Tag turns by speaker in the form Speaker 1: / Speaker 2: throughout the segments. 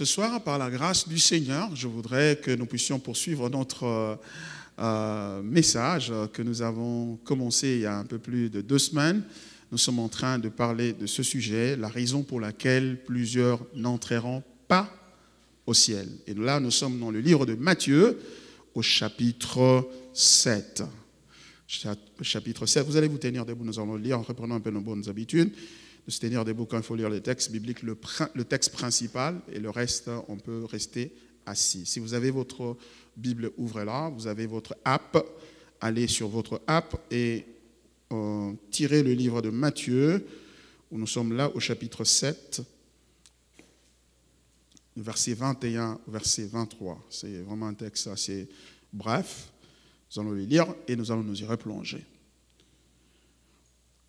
Speaker 1: Ce soir, par la grâce du Seigneur, je voudrais que nous puissions poursuivre notre message que nous avons commencé il y a un peu plus de 2 semaines. Nous sommes en train de parler de ce sujet, la raison pour laquelle plusieurs n'entreront pas au ciel. Et là, nous sommes dans le livre de Matthieu, au chapitre 7. Chapitre 7, vous allez vous tenir debout, nous allons le lire en reprenant un peu nos bonnes habitudes. De se tenir debout quand il faut lire le texte biblique, le texte principal, et le reste, on peut rester assis. Si vous avez votre Bible, ouvrez-la. Vous avez votre app, allez sur votre app et tirez le livre de Matthieu, où nous sommes là au chapitre 7, verset 21, verset 23. C'est vraiment un texte assez bref. Nous allons le lire et nous allons nous y replonger.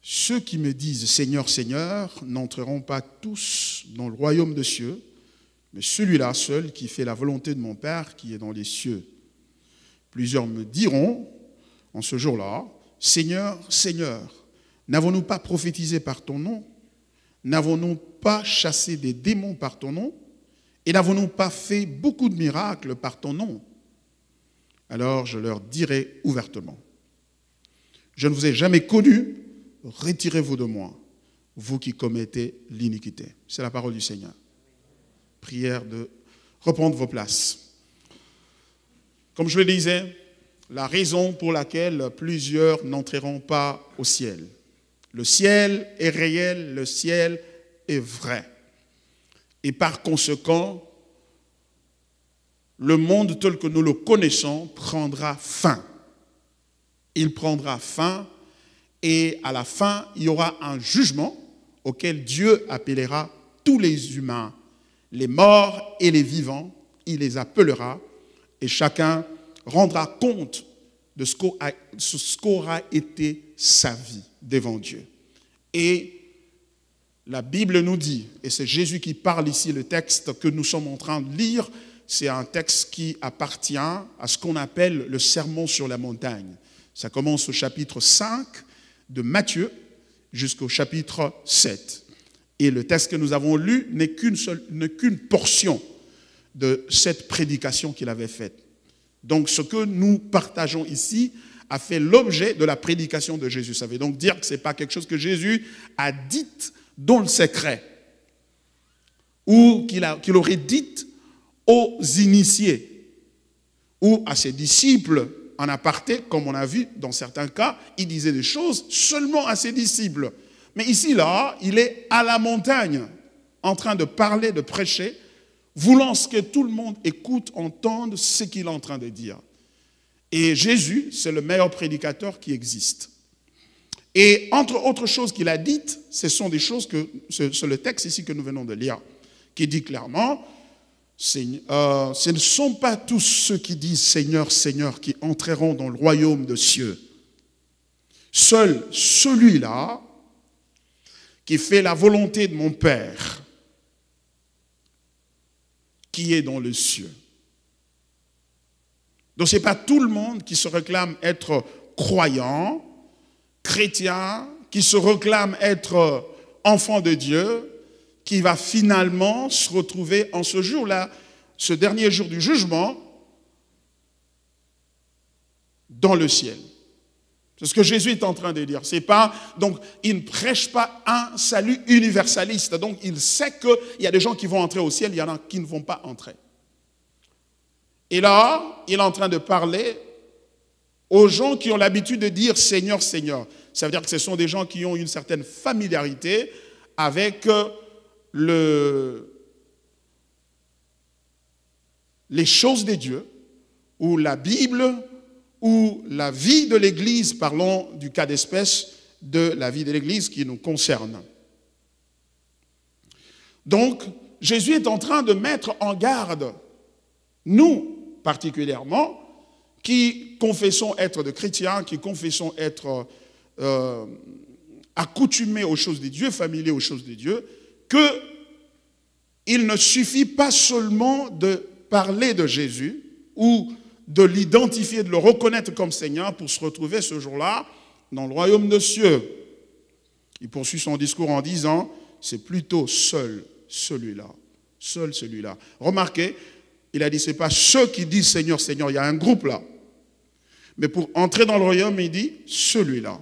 Speaker 1: Ceux qui me disent « Seigneur, Seigneur » n'entreront pas tous dans le royaume des cieux, mais celui-là seul qui fait la volonté de mon Père qui est dans les cieux. Plusieurs me diront en ce jour-là « Seigneur, Seigneur, n'avons-nous pas prophétisé par ton nom? N'avons-nous pas chassé des démons par ton nom? Et n'avons-nous pas fait beaucoup de miracles par ton nom ?» Alors je leur dirai ouvertement « Je ne vous ai jamais connus. Retirez-vous de moi, vous qui commettez l'iniquité. » C'est la parole du Seigneur. Prière de reprendre vos places. Comme je le disais, la raison pour laquelle plusieurs n'entreront pas au ciel. Le ciel est réel, le ciel est vrai. Et par conséquent, le monde tel que nous le connaissons prendra fin. Il prendra fin. Et à la fin, il y aura un jugement auquel Dieu appellera tous les humains, les morts et les vivants. Il les appellera et chacun rendra compte de ce qu'aura été sa vie devant Dieu. Et la Bible nous dit, et c'est Jésus qui parle ici, le texte que nous sommes en train de lire, c'est un texte qui appartient à ce qu'on appelle le sermon sur la montagne. Ça commence au chapitre 5, de Matthieu jusqu'au chapitre 7. Et le texte que nous avons lu n'est qu'une portion de cette prédication qu'il avait faite. Donc ce que nous partageons ici a fait l'objet de la prédication de Jésus. Ça veut donc dire que ce n'est pas quelque chose que Jésus a dit dans le secret ou qu'il aurait dit aux initiés ou à ses disciples en aparté, comme on a vu dans certains cas, il disait des choses seulement à ses disciples. Mais ici, là, il est à la montagne, en train de parler, de prêcher, voulant que tout le monde écoute, entende ce qu'il est en train de dire. Et Jésus, c'est le meilleur prédicateur qui existe. Et entre autres choses qu'il a dites, ce sont des choses que, c'est le texte ici que nous venons de lire, qui dit clairement, ce ne sont pas tous ceux qui disent « Seigneur, Seigneur » qui entreront dans le royaume des cieux. Seul celui-là qui fait la volonté de mon Père qui est dans les cieux. Donc ce n'est pas tout le monde qui se réclame être croyant, chrétien, qui se réclame être enfant de Dieu, qui va finalement se retrouver en ce jour-là, ce dernier jour du jugement, dans le ciel. C'est ce que Jésus est en train de dire. C'est pas, donc, il ne prêche pas un salut universaliste. Donc, il sait qu'il y a des gens qui vont entrer au ciel, il y en a qui ne vont pas entrer. Et là, il est en train de parler aux gens qui ont l'habitude de dire « Seigneur, Seigneur ». Ça veut dire que ce sont des gens qui ont une certaine familiarité avec les choses de Dieu, ou la Bible, ou la vie de l'Église, parlons du cas d'espèce de la vie de l'Église qui nous concerne. Donc, Jésus est en train de mettre en garde, nous particulièrement, qui confessons être de chrétiens, qui confessons être accoutumés aux choses de Dieu, familiers aux choses de Dieu, qu'il ne suffit pas seulement de parler de Jésus ou de l'identifier, de le reconnaître comme Seigneur pour se retrouver ce jour-là dans le royaume des cieux. Il poursuit son discours en disant, c'est plutôt seul celui-là, Seul celui-là. Remarquez, il a dit, ce n'est pas ceux qui disent Seigneur, Seigneur, il y a un groupe là. Mais pour entrer dans le royaume, il dit, celui-là.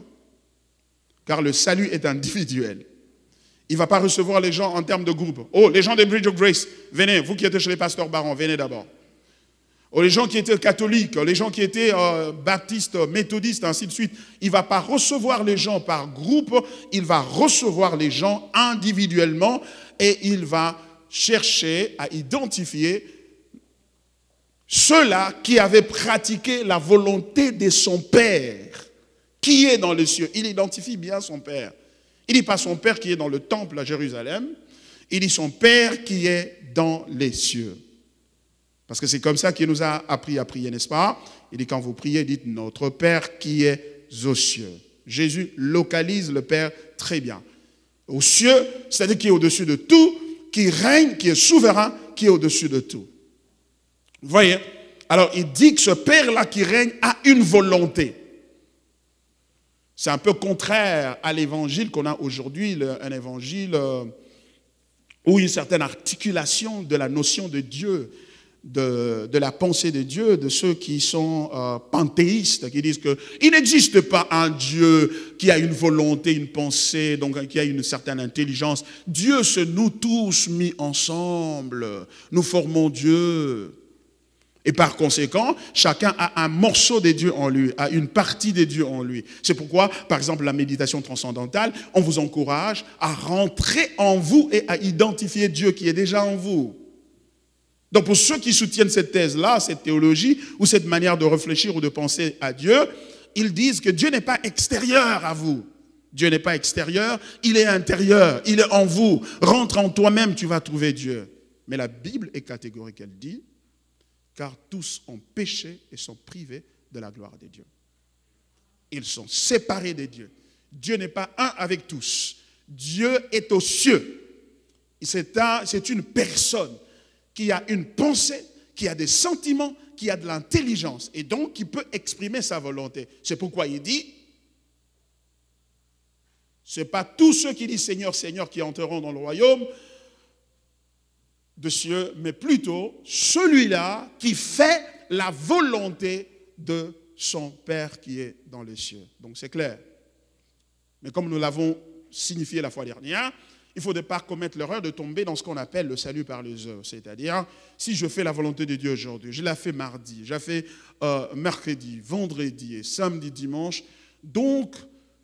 Speaker 1: Car le salut est individuel. Il ne va pas recevoir les gens en termes de groupe. Oh, les gens des Bridge of Grace, venez, vous qui êtes chez les pasteurs Baron, venez d'abord. Oh, les gens qui étaient catholiques, les gens qui étaient baptistes, méthodistes, ainsi de suite. Il ne va pas recevoir les gens par groupe, il va recevoir les gens individuellement et il va chercher à identifier ceux-là qui avaient pratiqué la volonté de son Père, qui est dans les cieux. Il identifie bien son Père. Il ne dit pas son Père qui est dans le temple à Jérusalem, il dit son Père qui est dans les cieux. Parce que c'est comme ça qu'il nous a appris à prier, n'est-ce pas? Il dit quand vous priez, dites notre Père qui est aux cieux. Jésus localise le Père très bien. Aux cieux, c'est-à-dire qui est au-dessus de tout, qui règne, qui est souverain, qui est au-dessus de tout. Vous voyez? Alors il dit que ce Père-là qui règne a une volonté. C'est un peu contraire à l'évangile qu'on a aujourd'hui, un évangile où une certaine articulation de la notion de Dieu, de la pensée de Dieu, de ceux qui sont panthéistes, qui disent qu'il n'existe pas un Dieu qui a une volonté, une pensée, donc qui a une certaine intelligence. Dieu, c'est nous tous mis ensemble. Nous formons Dieu. Et par conséquent, chacun a un morceau des dieux en lui, a une partie des dieux en lui. C'est pourquoi, par exemple, la méditation transcendantale, on vous encourage à rentrer en vous et à identifier Dieu qui est déjà en vous. Donc pour ceux qui soutiennent cette thèse-là, cette théologie, ou cette manière de réfléchir ou de penser à Dieu, ils disent que Dieu n'est pas extérieur à vous. Dieu n'est pas extérieur, il est intérieur, il est en vous. Rentre en toi-même, tu vas trouver Dieu. Mais la Bible est catégorique, elle dit, car tous ont péché et sont privés de la gloire de Dieu. Ils sont séparés de Dieu. Dieu n'est pas un avec tous. Dieu est aux cieux. C'est une personne qui a une pensée, qui a des sentiments, qui a de l'intelligence et donc qui peut exprimer sa volonté. C'est pourquoi il dit, ce n'est pas tous ceux qui disent Seigneur, Seigneur qui entreront dans le royaume de cieux, mais plutôt celui-là qui fait la volonté de son Père qui est dans les cieux. Donc c'est clair. Mais comme nous l'avons signifié la fois dernière, il ne faudrait pas commettre l'erreur de tomber dans ce qu'on appelle le salut par les œuvres. C'est-à-dire, si je fais la volonté de Dieu aujourd'hui, je la fais mardi, je la fais mercredi, vendredi et samedi, dimanche, donc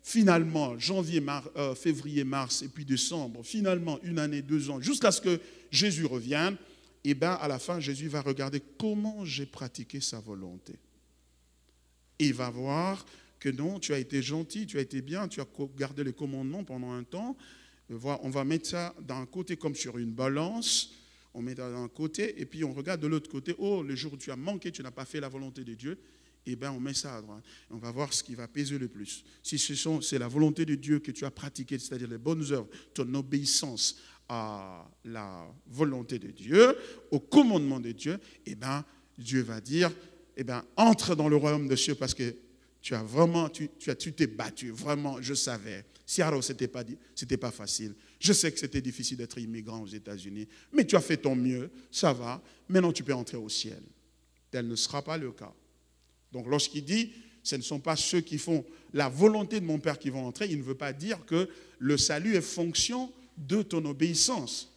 Speaker 1: finalement, janvier, février, mars et puis décembre, finalement, une année, 2 ans, jusqu'à ce que Jésus revienne, et bien à la fin, Jésus va regarder comment j'ai pratiqué sa volonté. Et il va voir que non, tu as été gentil, tu as été bien, tu as gardé les commandements pendant un temps. On va mettre ça d'un côté comme sur une balance, on met ça d'un côté et puis on regarde de l'autre côté, oh, le jour où tu as manqué, tu n'as pas fait la volonté de Dieu, et bien on met ça à droite. On va voir ce qui va peser le plus. Si c'est la volonté de Dieu que tu as pratiquée, c'est-à-dire les bonnes œuvres, ton obéissance à la volonté de Dieu, au commandement de Dieu, et bien Dieu va dire, et bien entre dans le royaume des cieux parce que tu as vraiment, tu t'es battu, vraiment, je savais. Si alors ce n'était pas facile. Je sais que c'était difficile d'être immigrant aux États-Unis, mais tu as fait ton mieux, ça va. Maintenant, tu peux entrer au ciel. Tel ne sera pas le cas. Donc, lorsqu'il dit, ce ne sont pas ceux qui font la volonté de mon Père qui vont entrer, il ne veut pas dire que le salut est fonction de ton obéissance.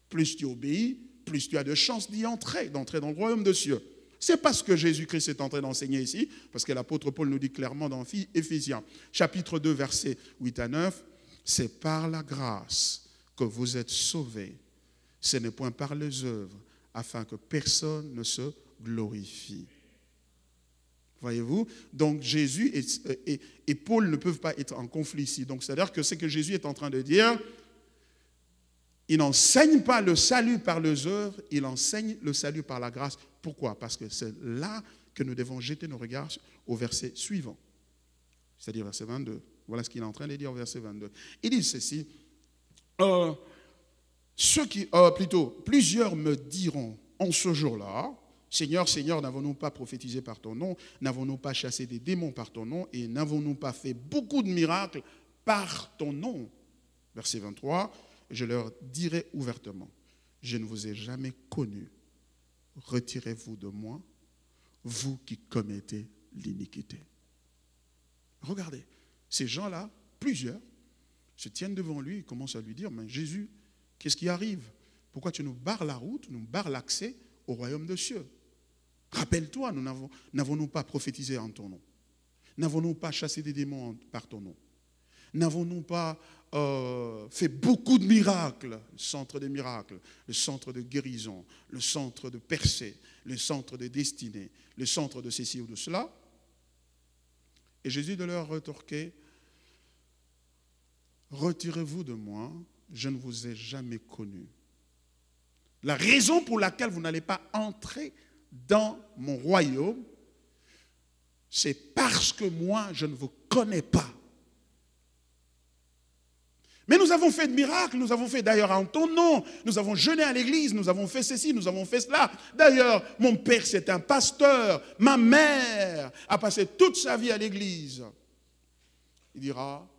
Speaker 1: Plus tu obéis, plus tu as de chances d'entrer dans le royaume des cieux. C'est parce que Jésus-Christ est en train d'enseigner ici, parce que l'apôtre Paul nous dit clairement dans Éphésiens, chapitre 2, versets 8 à 9, c'est par la grâce que vous êtes sauvés. Ce n'est point par les œuvres, afin que personne ne se glorifie. Voyez-vous? Donc Jésus et Paul ne peuvent pas être en conflit ici. Donc c'est-à-dire que ce que Jésus est en train de dire, il n'enseigne pas le salut par les œuvres, il enseigne le salut par la grâce. Pourquoi? Parce que c'est là que nous devons jeter nos regards au verset suivant, c'est-à-dire verset 22. Voilà ce qu'il est en train de dire au verset 22. Il dit ceci, plusieurs me diront en ce jour-là, Seigneur, Seigneur, n'avons-nous pas prophétisé par ton nom, n'avons-nous pas chassé des démons par ton nom, et n'avons-nous pas fait beaucoup de miracles par ton nom? Verset 23, je leur dirai ouvertement, je ne vous ai jamais connu. Retirez-vous de moi, vous qui commettez l'iniquité. Regardez, ces gens-là, plusieurs, se tiennent devant lui et commencent à lui dire, mais Jésus, qu'est-ce qui arrive? Pourquoi tu nous barres la route, nous barres l'accès au royaume des cieux? Rappelle-toi, n'avons-nous pas prophétisé en ton nom? N'avons-nous pas chassé des démons par ton nom? N'avons-nous pas fait beaucoup de miracles? Le centre des miracles, le centre de guérison, le centre de percée, le centre de destinée, le centre de ceci ou de cela. Et Jésus de leur rétorquer, retirez-vous de moi, je ne vous ai jamais connu. La raison pour laquelle vous n'allez pas entrer dans mon royaume, c'est parce que moi, je ne vous connais pas. Mais nous avons fait de miracles, nous avons fait d'ailleurs en ton nom, nous avons jeûné à l'église, nous avons fait ceci, nous avons fait cela. D'ailleurs, mon père c'est un pasteur, ma mère a passé toute sa vie à l'église. Il dira,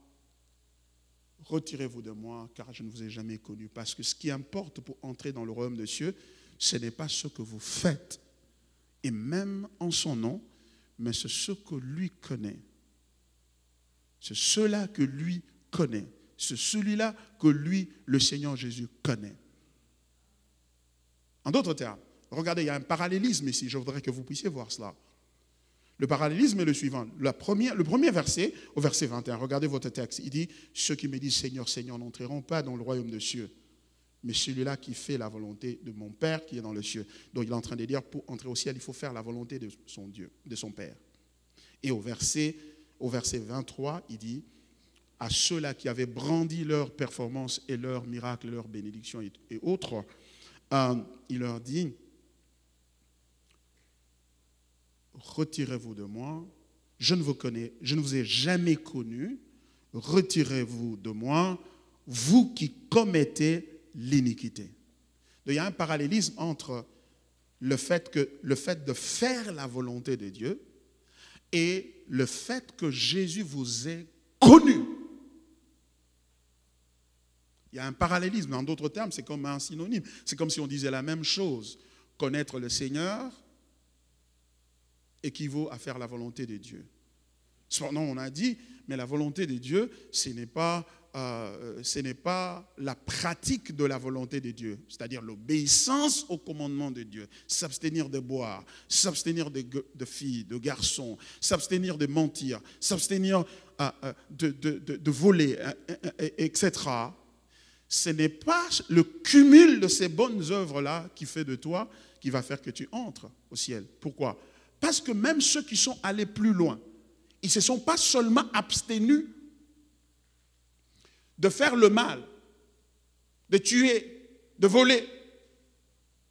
Speaker 1: retirez-vous de moi car je ne vous ai jamais connu. Parce que ce qui importe pour entrer dans le royaume des cieux, ce n'est pas ce que vous faites, et même en son nom, mais c'est ce que lui connaît. C'est cela que lui connaît. C'est celui-là que lui, le Seigneur Jésus, connaît. En d'autres termes, regardez, il y a un parallélisme ici, je voudrais que vous puissiez voir cela. Le parallélisme est le suivant. Le premier verset, au verset 21, regardez votre texte, il dit, ceux qui me disent Seigneur, Seigneur n'entreront pas dans le royaume des cieux, mais celui-là qui fait la volonté de mon Père qui est dans les cieux. Donc il est en train de dire, pour entrer au ciel, il faut faire la volonté de son Dieu, de son Père. Et au verset 23, il dit, à ceux-là qui avaient brandi leur performance et leurs miracles, leurs bénédictions et autres, il leur dit, retirez-vous de moi, je ne vous ai jamais connu, retirez-vous de moi, vous qui commettez l'iniquité. Donc, il y a un parallélisme entre le fait de faire la volonté de Dieu et le fait que Jésus vous ait connu. Il y a un parallélisme. En d'autres termes, c'est comme un synonyme. C'est comme si on disait la même chose. Connaître le Seigneur équivaut à faire la volonté de Dieu. Cependant, on a dit, mais la volonté de Dieu, ce n'est pas la pratique de la volonté de Dieu, c'est-à-dire l'obéissance au commandement de Dieu, s'abstenir de boire, s'abstenir de filles, de garçons, s'abstenir de mentir, s'abstenir de voler, etc. Ce n'est pas le cumul de ces bonnes œuvres-là qui fait de toi, qui va faire que tu entres au ciel. Pourquoi? Parce que même ceux qui sont allés plus loin, ils ne se sont pas seulement abstenus de faire le mal, de tuer, de voler,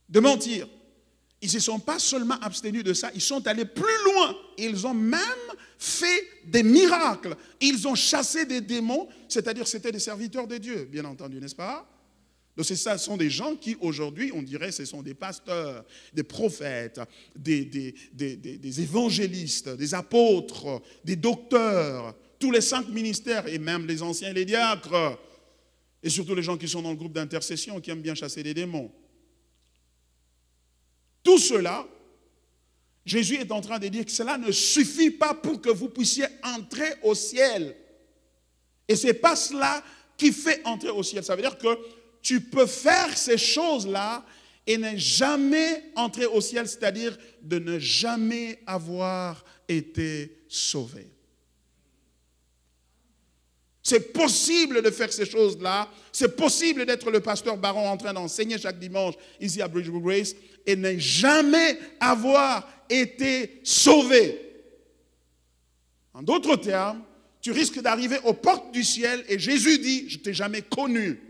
Speaker 1: de mentir. Ils ne se sont pas seulement abstenus de ça, ils sont allés plus loin. Ils ont même fait des miracles. Ils ont chassé des démons, c'est-à-dire c'était des serviteurs de Dieu, bien entendu, n'est-ce pas? Donc ce sont des gens qui aujourd'hui, on dirait, ce sont des pasteurs, des prophètes, des évangélistes, des apôtres, des docteurs, tous les 5 ministères et même les anciens et les diacres, et surtout les gens qui sont dans le groupe d'intercession, qui aiment bien chasser des démons. Tout cela, Jésus est en train de dire que cela ne suffit pas pour que vous puissiez entrer au ciel. Et ce n'est pas cela qui fait entrer au ciel. Ça veut dire que tu peux faire ces choses-là et ne jamais entrer au ciel, c'est-à-dire de ne jamais avoir été sauvé. C'est possible de faire ces choses-là. C'est possible d'être le pasteur Baron en train d'enseigner chaque dimanche ici à Bridgewood Grace et ne jamais avoir été sauvé. En d'autres termes, tu risques d'arriver aux portes du ciel et Jésus dit, je ne t'ai jamais connu.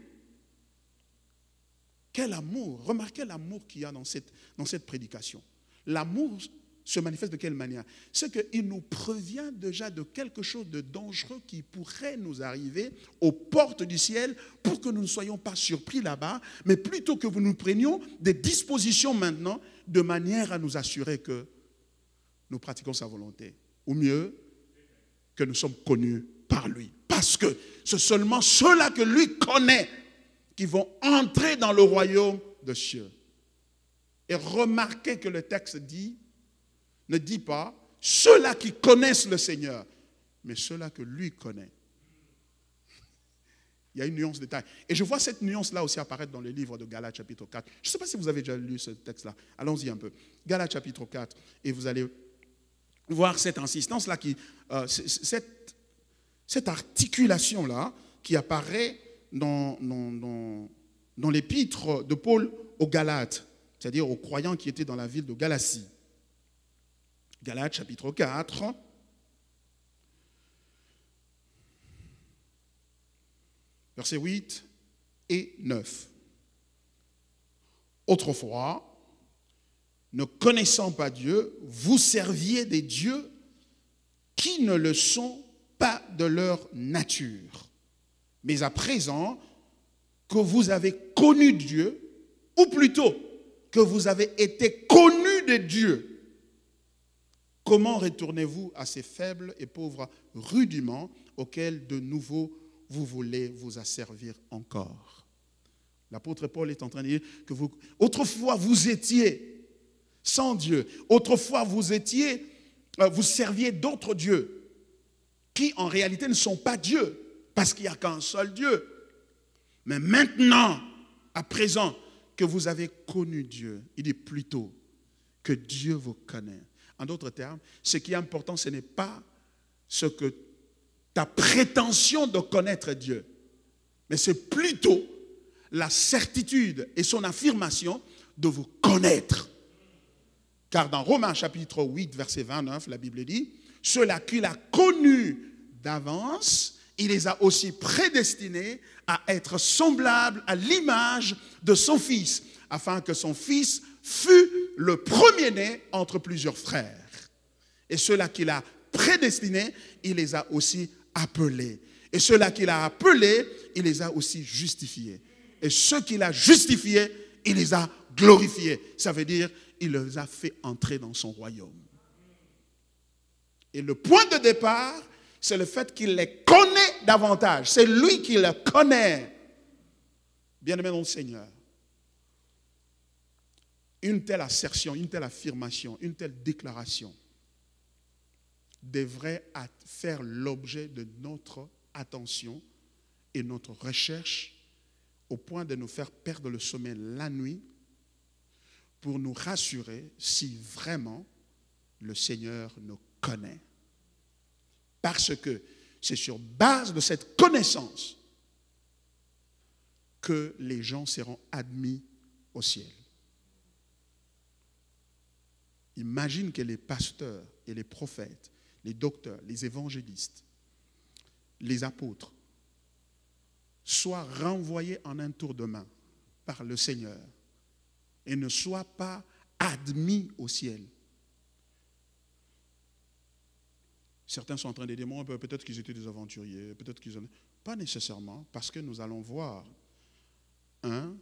Speaker 1: Quel amour! Remarquez l'amour qu'il y a dans cette prédication. L'amour se manifeste de quelle manière? C'est qu'il nous prévient déjà de quelque chose de dangereux qui pourrait nous arriver aux portes du ciel pour que nous ne soyons pas surpris là-bas, mais plutôt que nous prenions des dispositions maintenant de manière à nous assurer que nous pratiquons sa volonté. Ou mieux, que nous sommes connus par lui. Parce que c'est seulement ceux-là que lui connaît qui vont entrer dans le royaume des cieux. Et remarquez que le texte ne dit pas ceux-là qui connaissent le Seigneur, mais ceux-là que lui connaît. Il y a une nuance de taille. Et je vois cette nuance-là aussi apparaître dans le livre de Galates chapitre 4. Je ne sais pas si vous avez déjà lu ce texte-là. Allons-y un peu. Galates chapitre 4. Et vous allez voir cette insistance-là, cette articulation-là qui apparaît dans l'épître de Paul aux Galates, c'est-à-dire aux croyants qui étaient dans la ville de Galatie. Galates chapitre 4. Versets 8 et 9. Autrefois, ne connaissant pas Dieu, vous serviez des dieux qui ne le sont pas de leur nature. Mais à présent, que vous avez connu Dieu, ou plutôt que vous avez été connus de Dieu, comment retournez-vous à ces faibles et pauvres rudiments auxquels de nouveau vous voulez vous asservir encore? L'apôtre Paul est en train de dire que autrefois vous étiez sans Dieu. Autrefois vous serviez d'autres dieux qui en réalité ne sont pas Dieu, parce qu'il n'y a qu'un seul Dieu. Mais maintenant, à présent que vous avez connu Dieu, il dit plutôt que Dieu vous connaît. En d'autres termes, ce qui est important, ce n'est pas ce que ta prétention de connaître Dieu, mais c'est plutôt la certitude et son affirmation de vous connaître. Car dans Romains chapitre 8, verset 29, la Bible dit, ceux-là qu'il a connus d'avance, il les a aussi prédestinés à être semblables à l'image de son Fils, afin que son Fils fût le premier-né entre plusieurs frères. Et ceux-là qu'il a prédestinés, il les a aussi appelés. Et ceux-là qu'il a appelés, il les a aussi justifiés. Et ceux qu'il a justifiés, il les a glorifiés. Ça veut dire, il les a fait entrer dans son royaume. Et le point de départ, c'est le fait qu'il les connaît davantage. C'est lui qui les connaît. Bien-aimé dans le Seigneur, une telle assertion, une telle affirmation, une telle déclaration devrait faire l'objet de notre attention et notre recherche au point de nous faire perdre le sommeil la nuit pour nous rassurer si vraiment le Seigneur nous connaît. Parce que c'est sur base de cette connaissance que les gens seront admis au ciel. Imagine que les pasteurs et les prophètes, les docteurs, les évangélistes, les apôtres soient renvoyés en un tour de main par le Seigneur et ne soient pas admis au ciel. Certains sont en train de dire, peut-être qu'ils étaient des aventuriers, peut-être qu'ils en... Pas nécessairement, parce que nous allons voir un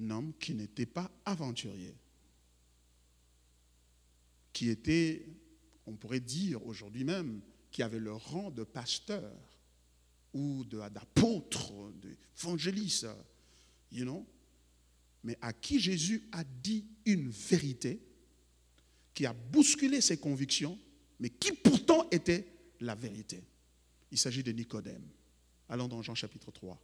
Speaker 1: homme qui n'était pas aventurier, qui était, on pourrait dire aujourd'hui même, qui avait le rang de pasteur ou d'apôtre, d'évangéliste, mais à qui Jésus a dit une vérité qui a bousculé ses convictions, mais qui pourtant était la vérité. Il s'agit de Nicodème. Allons dans Jean chapitre 3.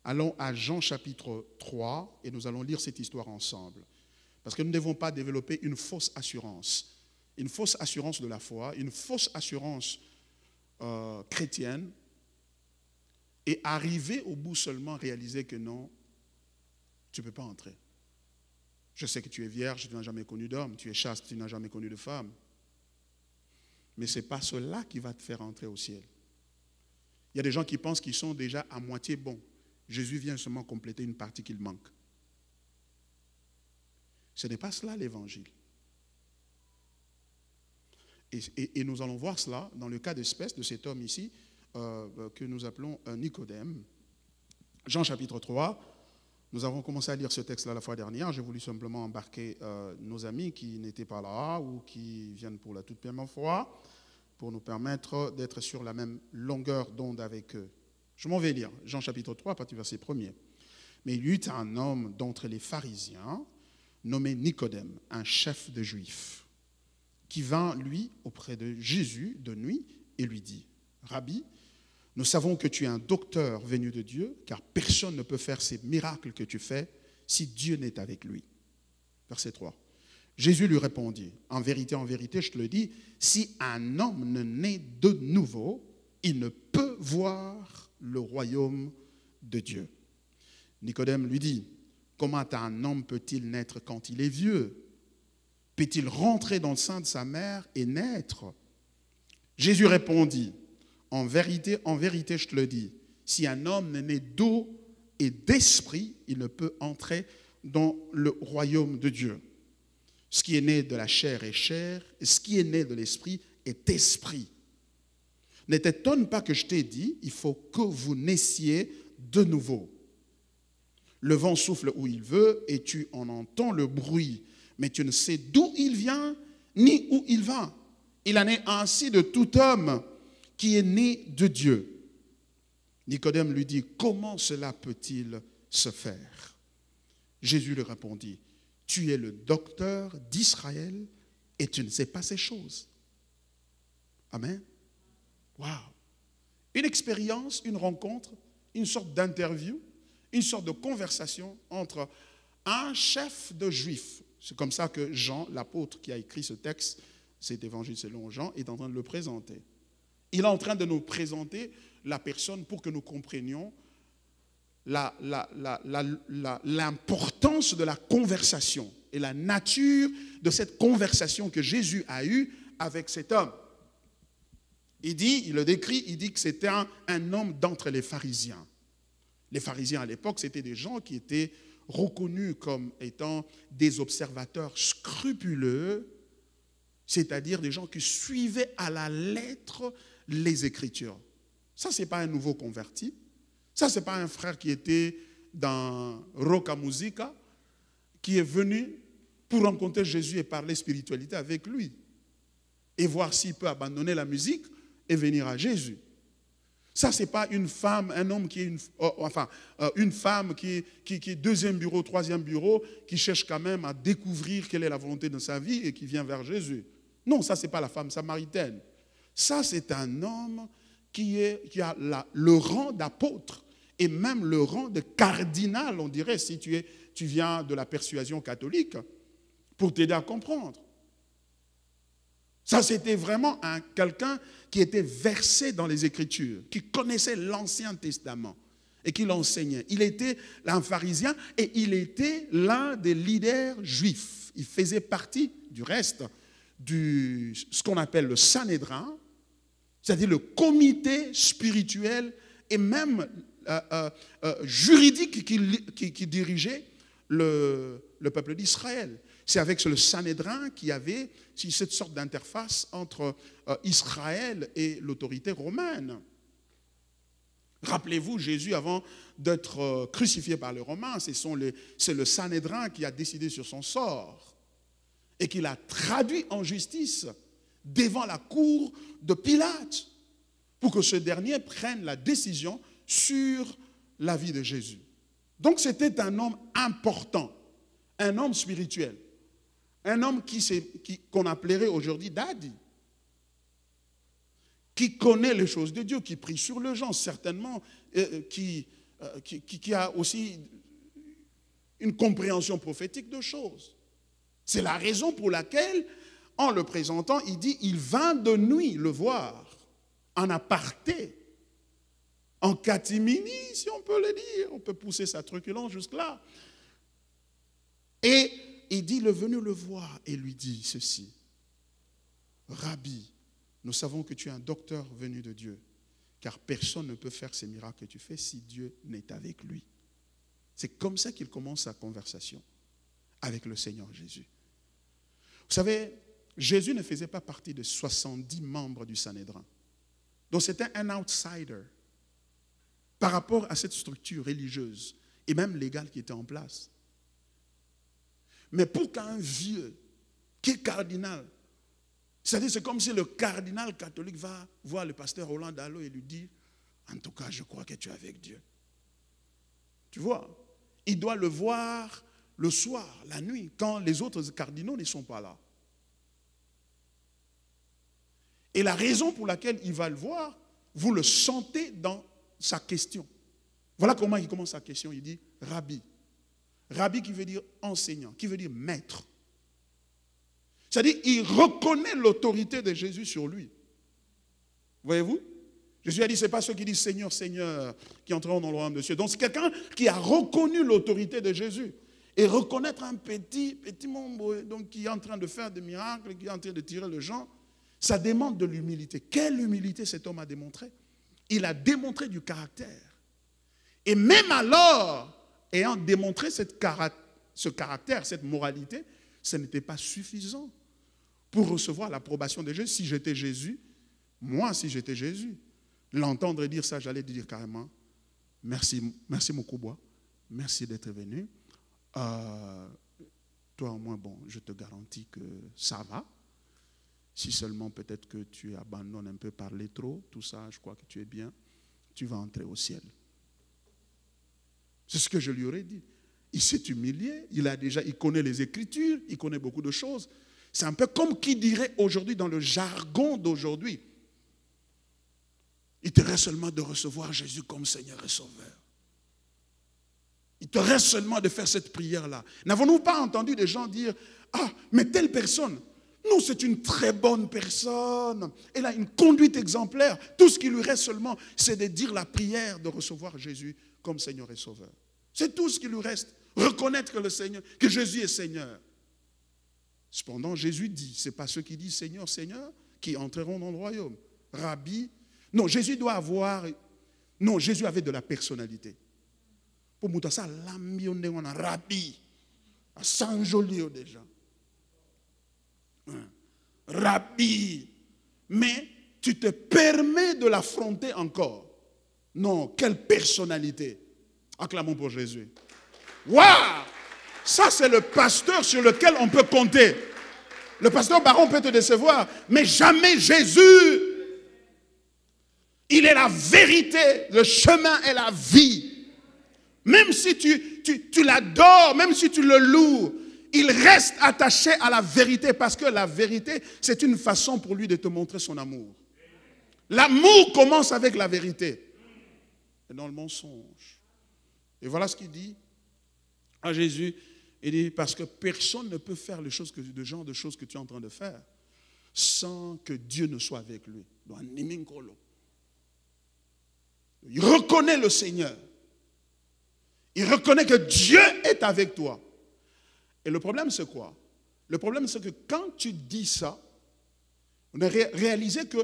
Speaker 1: Allons à Jean chapitre 3 et nous allons lire cette histoire ensemble. Parce que nous ne devons pas développer une fausse assurance de la foi, une fausse assurance chrétienne, et arriver au bout seulement réaliser que non, tu ne peux pas entrer. Je sais que tu es vierge, tu n'as jamais connu d'homme, tu es chaste, tu n'as jamais connu de femme. Mais ce n'est pas cela qui va te faire entrer au ciel. Il y a des gens qui pensent qu'ils sont déjà à moitié bons. Jésus vient seulement compléter une partie qu'il manque. Ce n'est pas cela l'évangile. Et nous allons voir cela dans le cas d'espèce de cet homme ici, que nous appelons Nicodème. Jean chapitre 3, nous avons commencé à lire ce texte-là la fois dernière. J'ai voulu simplement embarquer nos amis qui n'étaient pas là ou qui viennent pour la toute première fois, pour nous permettre d'être sur la même longueur d'onde avec eux. Je m'en vais lire. Jean chapitre 3, à partir du verset 1er. Mais il y eut un homme d'entre les pharisiens, nommé Nicodème, un chef de Juifs, qui vint, lui, auprès de Jésus de nuit et lui dit, « Rabbi, nous savons que tu es un docteur venu de Dieu, car personne ne peut faire ces miracles que tu fais si Dieu n'est avec lui. » Verset 3. Jésus lui répondit, « en vérité, je te le dis, si un homme ne naît de nouveau, il ne peut voir le royaume de Dieu. » Nicodème lui dit, « Comment un homme peut-il naître quand il est vieux? Peut-il rentrer dans le sein de sa mère et naître? » Jésus répondit, « en vérité, je te le dis, si un homme n'est né d'eau et d'esprit, il ne peut entrer dans le royaume de Dieu. Ce qui est né de la chair est chair, et ce qui est né de l'esprit est esprit. Ne t'étonne pas que je t'ai dit, il faut que vous naissiez de nouveau. Le vent souffle où il veut et tu en entends le bruit, mais tu ne sais d'où il vient ni où il va. Il en est ainsi de tout homme qui est né de Dieu. » Nicodème lui dit, « Comment cela peut-il se faire? » Jésus lui répondit, « Tu es le docteur d'Israël et tu ne sais pas ces choses. » Amen. Waouh. Une expérience, une rencontre, une sorte d'interview, une sorte de conversation entre un chef de Juifs. C'est comme ça que Jean, l'apôtre qui a écrit ce texte, cet évangile selon Jean, est en train de le présenter. Il est en train de nous présenter la personne pour que nous comprenions l'importance de la conversation et la nature de cette conversation que Jésus a eue avec cet homme. Il le décrit, il dit que c'était un homme d'entre les pharisiens. Les pharisiens à l'époque, c'était des gens qui étaient reconnus comme étant des observateurs scrupuleux, c'est-à-dire des gens qui suivaient à la lettre les Écritures. Ça, ce n'est pas un nouveau converti. Ça, ce n'est pas un frère qui était dans Roca Musica, qui est venu pour rencontrer Jésus et parler spiritualité avec lui et voir s'il peut abandonner la musique et venir à Jésus. Ça, ce n'est pas une femme, un homme qui est une femme qui est deuxième bureau, troisième bureau, qui cherche quand même à découvrir quelle est la volonté de sa vie et qui vient vers Jésus. Non, ça, ce n'est pas la femme samaritaine. Ça, c'est un homme qui a le rang d'apôtre et même le rang de cardinal, on dirait, si tu viens de la persuasion catholique, pour t'aider à comprendre. Ça, c'était vraiment quelqu'un qui était versé dans les Écritures, qui connaissait l'Ancien Testament et qui l'enseignait. Il était un pharisien et il était l'un des leaders juifs. Il faisait partie, du reste, ce qu'on appelle le Sanhédrin, c'est-à-dire le comité spirituel et même juridique qui dirigeait le peuple d'Israël. C'est avec le Sanhédrin qu'il y avait cette sorte d'interface entre Israël et l'autorité romaine. Rappelez-vous, Jésus, avant d'être crucifié par les Romains, c'est le Sanhédrin qui a décidé sur son sort et qui l'a traduit en justice devant la cour de Pilate pour que ce dernier prenne la décision sur la vie de Jésus. Donc c'était un homme important, un homme spirituel, un homme qu'on appellerait aujourd'hui daddy, qui connaît les choses de Dieu, qui prie sur le genre, certainement, qui a aussi une compréhension prophétique de choses. C'est la raison pour laquelle, en le présentant, il dit, il vint de nuit le voir, en aparté, en catimini, si on peut le dire. On peut pousser sa truculence jusque-là. Et il dit, il est venu le voir et lui dit ceci. Rabbi, nous savons que tu es un docteur venu de Dieu, car personne ne peut faire ces miracles que tu fais si Dieu n'est avec lui. C'est comme ça qu'il commence sa conversation avec le Seigneur Jésus. Vous savez, Jésus ne faisait pas partie des 70 membres du Sanhédrin. Donc c'était un outsider par rapport à cette structure religieuse et même légale qui était en place. Mais pour qu'un vieux qui est cardinal, c'est-à-dire c'est comme si le cardinal catholique va voir le pasteur Roland Dallot et lui dit, En tout cas, je crois que tu es avec Dieu. Tu vois, il doit le voir le soir, la nuit, quand les autres cardinaux ne sont pas là. Et la raison pour laquelle il va le voir, vous le sentez dans sa question. Voilà comment il commence sa question. Il dit « Rabbi ». Rabbi qui veut dire enseignant, qui veut dire maître. C'est-à-dire qu'il reconnaît l'autorité de Jésus sur lui. Voyez-vous? Jésus a dit, ce n'est pas ceux qui disent Seigneur, Seigneur, qui entreront dans le royaume de Dieu. Donc c'est quelqu'un qui a reconnu l'autorité de Jésus. Et reconnaître un petit membre donc, qui est en train de faire des miracles, qui est en train de tirer les gens, ça demande de l'humilité. Quelle humilité cet homme a démontré? Il a démontré du caractère. Et même alors, ayant démontré ce caractère, cette moralité, ce n'était pas suffisant pour recevoir l'approbation de Jésus. Si j'étais Jésus, moi, si j'étais Jésus, l'entendre dire ça, j'allais dire carrément, merci Mokouboua, merci d'être venu. Toi, au moins, bon, je te garantis que ça va. Si seulement peut-être que tu abandonnes un peu parler trop, tout ça, je crois que tu es bien, tu vas entrer au ciel. C'est ce que je lui aurais dit. Il s'est humilié, il connaît les Écritures, il connaît beaucoup de choses. C'est un peu comme qui dirait aujourd'hui dans le jargon d'aujourd'hui. Il te reste seulement de recevoir Jésus comme Seigneur et Sauveur. Il te reste seulement de faire cette prière-là. N'avons-nous pas entendu des gens dire « Ah, mais telle personne, non, c'est une très bonne personne. Elle a une conduite exemplaire. Tout ce qui lui reste seulement, c'est de dire la prière de recevoir Jésus comme Seigneur et Sauveur. » C'est tout ce qui lui reste. Reconnaître que le Seigneur, que Jésus est Seigneur. Cependant, Jésus dit, ce n'est pas ceux qui disent Seigneur, Seigneur, qui entreront dans le royaume. Rabbi. Non, Jésus doit avoir. Non, Jésus avait de la personnalité. Pour moi, ça, l'ambiance, on a Rabbi. À Saint-Jolio déjà. Rabbi. Mais tu te permets de l'affronter encore. Non, quelle personnalité. Acclamons pour Jésus. Waouh! Ça, c'est le pasteur sur lequel on peut compter. Le pasteur Baron peut te décevoir, mais jamais Jésus. Il est la vérité, le chemin est la vie. Même si tu l'adores, même si tu le loues, il reste attaché à la vérité parce que la vérité, c'est une façon pour lui de te montrer son amour. L'amour commence avec la vérité et dans le mensonge. Et voilà ce qu'il dit à Jésus. Il dit, parce que personne ne peut faire le genre de choses que tu es en train de faire sans que Dieu ne soit avec lui. Il reconnaît le Seigneur. Il reconnaît que Dieu est avec toi. Et le problème, c'est quoi? Le problème, c'est que quand tu dis ça, on a réalisé que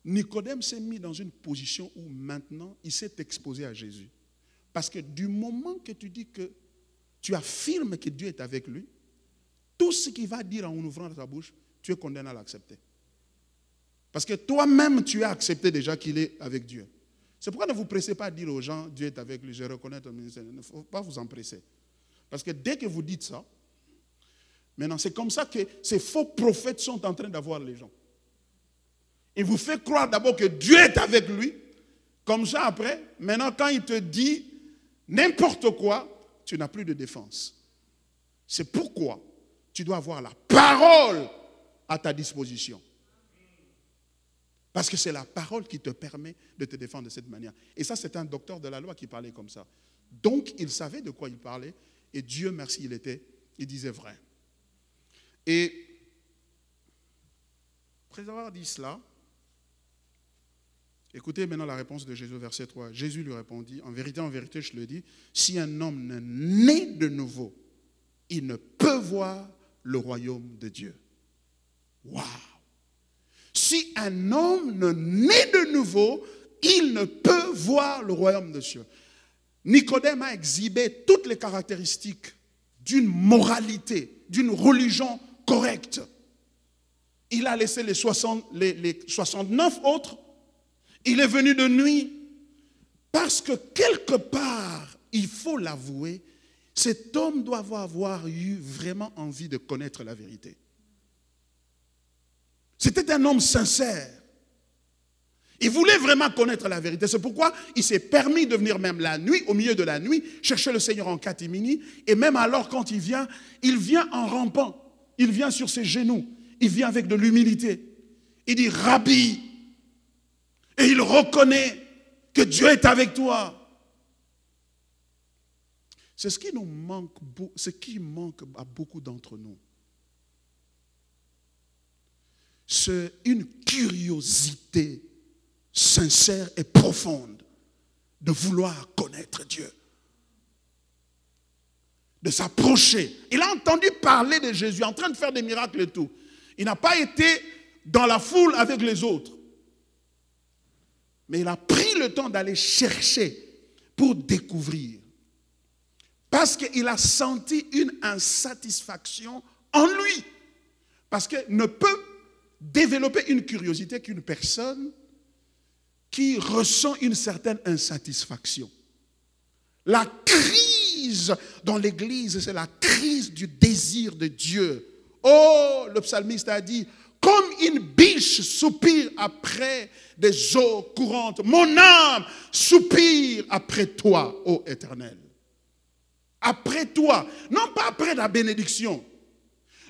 Speaker 1: Nicodème s'est mis dans une position où maintenant, il s'est exposé à Jésus. Parce que du moment que tu dis que tu affirmes que Dieu est avec lui, tout ce qu'il va dire en ouvrant ta bouche, tu es condamné à l'accepter. Parce que toi-même, tu as accepté déjà qu'il est avec Dieu. C'est pourquoi ne vous pressez pas à dire aux gens, Dieu est avec lui, je reconnais ton ministère. Il ne faut pas vous en presser. Parce que dès que vous dites ça, maintenant c'est comme ça que ces faux prophètes sont en train d'avoir les gens. Il vous fait croire d'abord que Dieu est avec lui. Comme ça après, maintenant quand il te dit n'importe quoi, tu n'as plus de défense. C'est pourquoi tu dois avoir la parole à ta disposition. Parce que c'est la parole qui te permet de te défendre de cette manière. Et ça, c'est un docteur de la loi qui parlait comme ça. Donc, il savait de quoi il parlait. Et Dieu merci, il disait vrai. Et après avoir dit cela, écoutez maintenant la réponse de Jésus, verset 3. Jésus lui répondit, en vérité, je le dis, si un homme ne naît de nouveau, il ne peut voir le royaume de Dieu. Waouh! Si un homme ne naît de nouveau, il ne peut voir le royaume de Dieu. Nicodème a exhibé toutes les caractéristiques d'une moralité, d'une religion correcte. Il a laissé les 69 autres. Il est venu de nuit parce que quelque part, il faut l'avouer, cet homme doit avoir eu vraiment envie de connaître la vérité. C'était un homme sincère. Il voulait vraiment connaître la vérité. C'est pourquoi il s'est permis de venir même la nuit, au milieu de la nuit, chercher le Seigneur en catimini. Et même alors, quand il vient en rampant. Il vient sur ses genoux. Il vient avec de l'humilité. Il dit, Rabbi. Et il reconnaît que Dieu est avec toi. C'est ce qui nous manque, ce qui manque à beaucoup d'entre nous. C'est une curiosité sincère et profonde de vouloir connaître Dieu, de s'approcher. Il a entendu parler de Jésus en train de faire des miracles et tout. Il n'a pas été dans la foule avec les autres, mais il a pris le temps d'aller chercher pour découvrir, parce qu'il a senti une insatisfaction en lui, parce qu'il ne peut développer une curiosité qu'une personne qui ressent une certaine insatisfaction. La crise dans l'Église, c'est la crise du désir de Dieu. Oh, le psalmiste a dit, comme une biche soupire après des eaux courantes, mon âme soupire après toi, ô Éternel. Après toi, non pas après la bénédiction,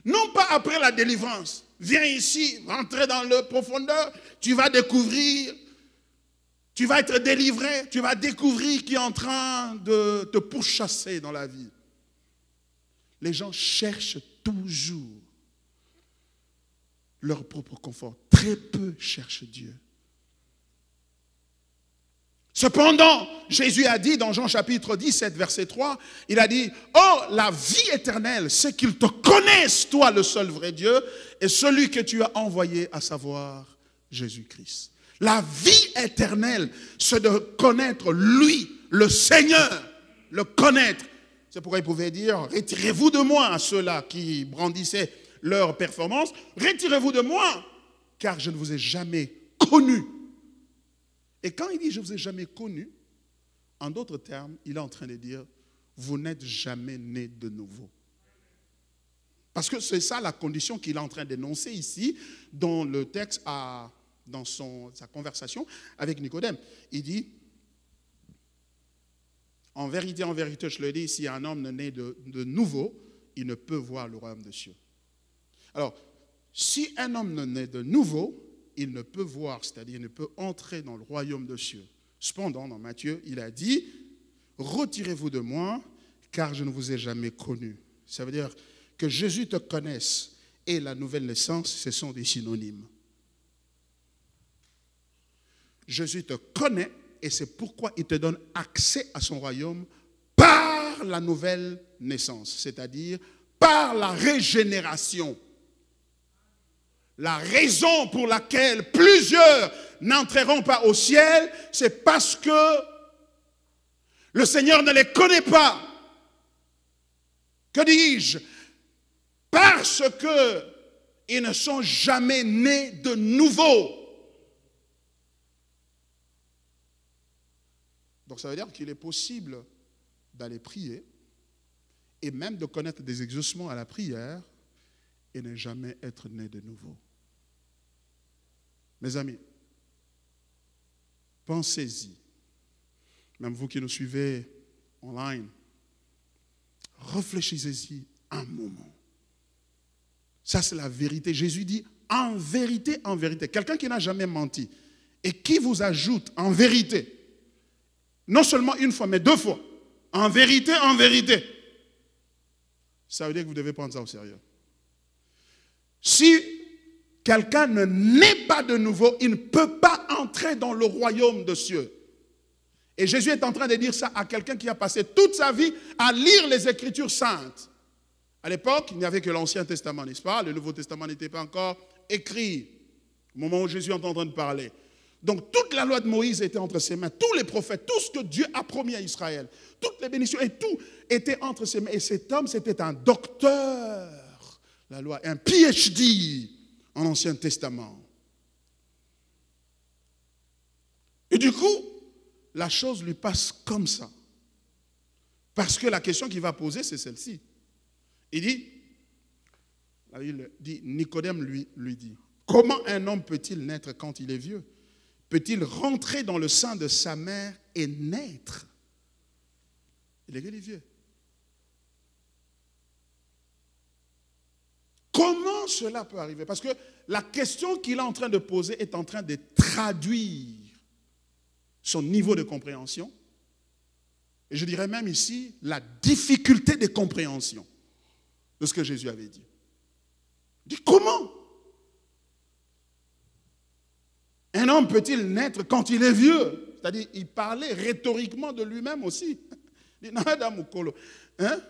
Speaker 1: non pas après la délivrance. Viens ici, rentre dans le profondeur, tu vas découvrir, tu vas être délivré, tu vas découvrir qui est en train de te pourchasser dans la vie. Les gens cherchent toujours leur propre confort. Très peu cherchent Dieu. Cependant, Jésus a dit dans Jean chapitre 17, verset 3, il a dit, « Oh, la vie éternelle, c'est qu'ils te connaissent, toi, le seul vrai Dieu, et celui que tu as envoyé, à savoir Jésus-Christ. » La vie éternelle, c'est de connaître lui, le Seigneur, le connaître. C'est pourquoi il pouvait dire, « Retirez-vous de moi, à ceux-là qui brandissaient leur performance, retirez-vous de moi, car je ne vous ai jamais connu. » Et quand il dit « je ne vous ai jamais connu », en d'autres termes, il est en train de dire « vous n'êtes jamais né de nouveau ». Parce que c'est ça la condition qu'il est en train d'énoncer ici, dans le texte, dans sa conversation avec Nicodème. Il dit « en vérité, je le dis, si un homme ne naît de nouveau, il ne peut voir le royaume des cieux. » Alors, si un homme ne naît de nouveau, il ne peut voir, c'est-à-dire il ne peut entrer dans le royaume des cieux. Cependant, dans Matthieu, il a dit, « Retirez-vous de moi, car je ne vous ai jamais connu. » Ça veut dire que Jésus te connaisse et la nouvelle naissance, ce sont des synonymes. Jésus te connaît et c'est pourquoi il te donne accès à son royaume par la nouvelle naissance, c'est-à-dire par la régénération. La raison pour laquelle plusieurs n'entreront pas au ciel, c'est parce que le Seigneur ne les connaît pas. Que dis-je? Parce qu'ils ne sont jamais nés de nouveau. Donc ça veut dire qu'il est possible d'aller prier et même de connaître des exaucements à la prière et ne jamais être né de nouveau. Mes amis, pensez-y. Même vous qui nous suivez online, réfléchissez-y un moment. Ça, c'est la vérité. Jésus dit, en vérité, en vérité. Quelqu'un qui n'a jamais menti et qui vous ajoute en vérité, non seulement une fois, mais deux fois, en vérité, ça veut dire que vous devez prendre ça au sérieux. Si quelqu'un ne naît pas de nouveau, il ne peut pas entrer dans le royaume des cieux. Et Jésus est en train de dire ça à quelqu'un qui a passé toute sa vie à lire les Écritures saintes. À l'époque, il n'y avait que l'Ancien Testament, n'est-ce pas? Le Nouveau Testament n'était pas encore écrit au moment où Jésus est en train de parler. Donc toute la loi de Moïse était entre ses mains, tous les prophètes, tout ce que Dieu a promis à Israël, toutes les bénédictions et tout était entre ses mains. Et cet homme, c'était un docteur, la loi, un PhD en Ancien Testament. Et du coup, la chose lui passe comme ça. Parce que la question qu'il va poser, c'est celle-ci. Il dit, Nicodème lui dit, comment un homme peut-il naître quand il est vieux? peut-il rentrer dans le sein de sa mère et naître? Il est vieux. Comment cela peut arriver? Parce que la question qu'il est en train de poser est en train de traduire son niveau de compréhension. Et je dirais même ici, la difficulté de compréhension de ce que Jésus avait dit. Il dit, comment un homme peut-il naître quand il est vieux? C'est-à-dire, il parlait rhétoriquement de lui-même aussi. Il dit, hein?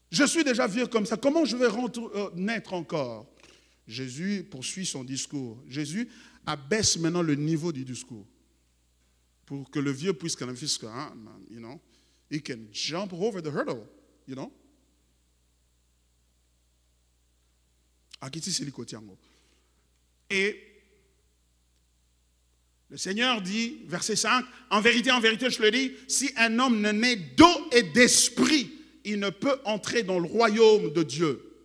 Speaker 1: Je suis déjà vieux comme ça, comment je vais naître encore? Jésus poursuit son discours. Jésus abaisse maintenant le niveau du discours pour que le vieux puisse quand même faire, you know, he can jump over the hurdle, you know. Et le Seigneur dit, verset 5, en vérité, je le dis, si un homme ne naît d'eau et d'esprit, il ne peut entrer dans le royaume de Dieu.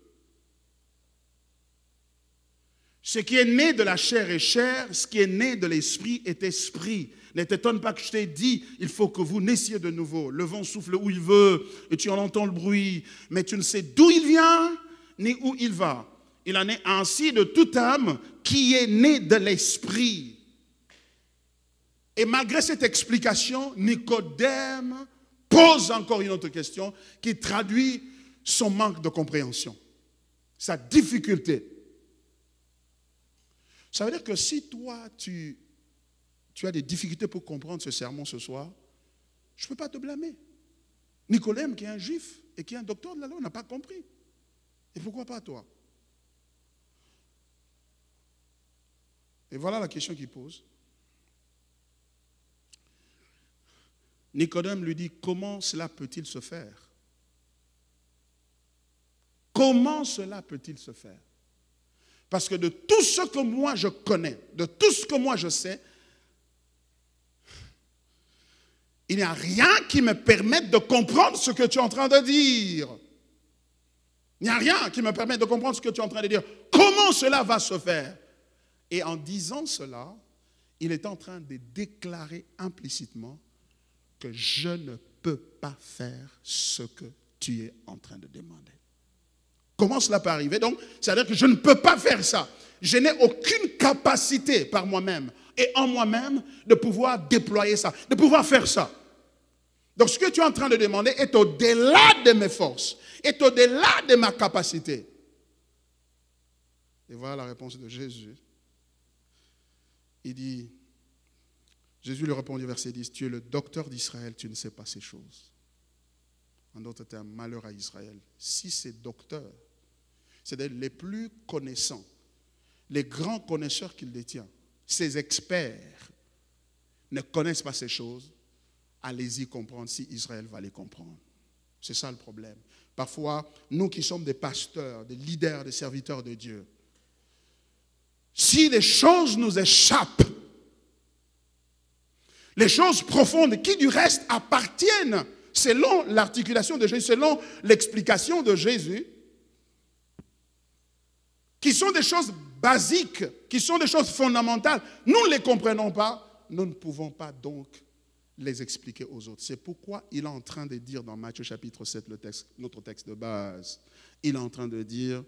Speaker 1: Ce qui est né de la chair est chair, ce qui est né de l'esprit est esprit. Ne t'étonne pas que je t'ai dit, il faut que vous naissiez de nouveau. Le vent souffle où il veut et tu en entends le bruit, mais tu ne sais d'où il vient ni où il va. Il en est ainsi de toute âme qui est née de l'esprit. Et malgré cette explication, Nicodème pose encore une autre question qui traduit son manque de compréhension, sa difficulté. Ça veut dire que si toi, tu as des difficultés pour comprendre ce sermon ce soir, je ne peux pas te blâmer. Nicodème, qui est un juif et qui est un docteur de la loi, n'a pas compris. Et pourquoi pas toi? Et voilà la question qu'il pose. Nicodème lui dit, comment cela peut-il se faire? Comment cela peut-il se faire? Parce que de tout ce que moi je connais, de tout ce que moi je sais, il n'y a rien qui me permette de comprendre ce que tu es en train de dire. Il n'y a rien qui me permette de comprendre ce que tu es en train de dire. Comment cela va se faire? Et en disant cela, il est en train de déclarer implicitement que je ne peux pas faire ce que tu es en train de demander. Comment cela peut arriver? Donc, c'est-à-dire que je ne peux pas faire ça. Je n'ai aucune capacité par moi-même et en moi-même de pouvoir déployer ça, de pouvoir faire ça. Donc, ce que tu es en train de demander est au-delà de mes forces, est au-delà de ma capacité. Et voilà la réponse de Jésus. Il dit, Jésus lui répondit au verset 10, tu es le docteur d'Israël, tu ne sais pas ces choses. En d'autres termes, malheur à Israël. Si ces docteurs, c'est-à-dire les plus connaissants, les grands connaisseurs qu'il détient, ces experts ne connaissent pas ces choses, allez-y comprendre si Israël va les comprendre. C'est ça le problème. Parfois, nous qui sommes des pasteurs, des leaders, des serviteurs de Dieu, si les choses nous échappent, les choses profondes qui du reste appartiennent, selon l'articulation de Jésus, selon l'explication de Jésus, qui sont des choses basiques, qui sont des choses fondamentales, nous ne les comprenons pas, nous ne pouvons pas donc les expliquer aux autres. C'est pourquoi il est en train de dire dans Matthieu chapitre 7, notre texte de base, il est en train de dire,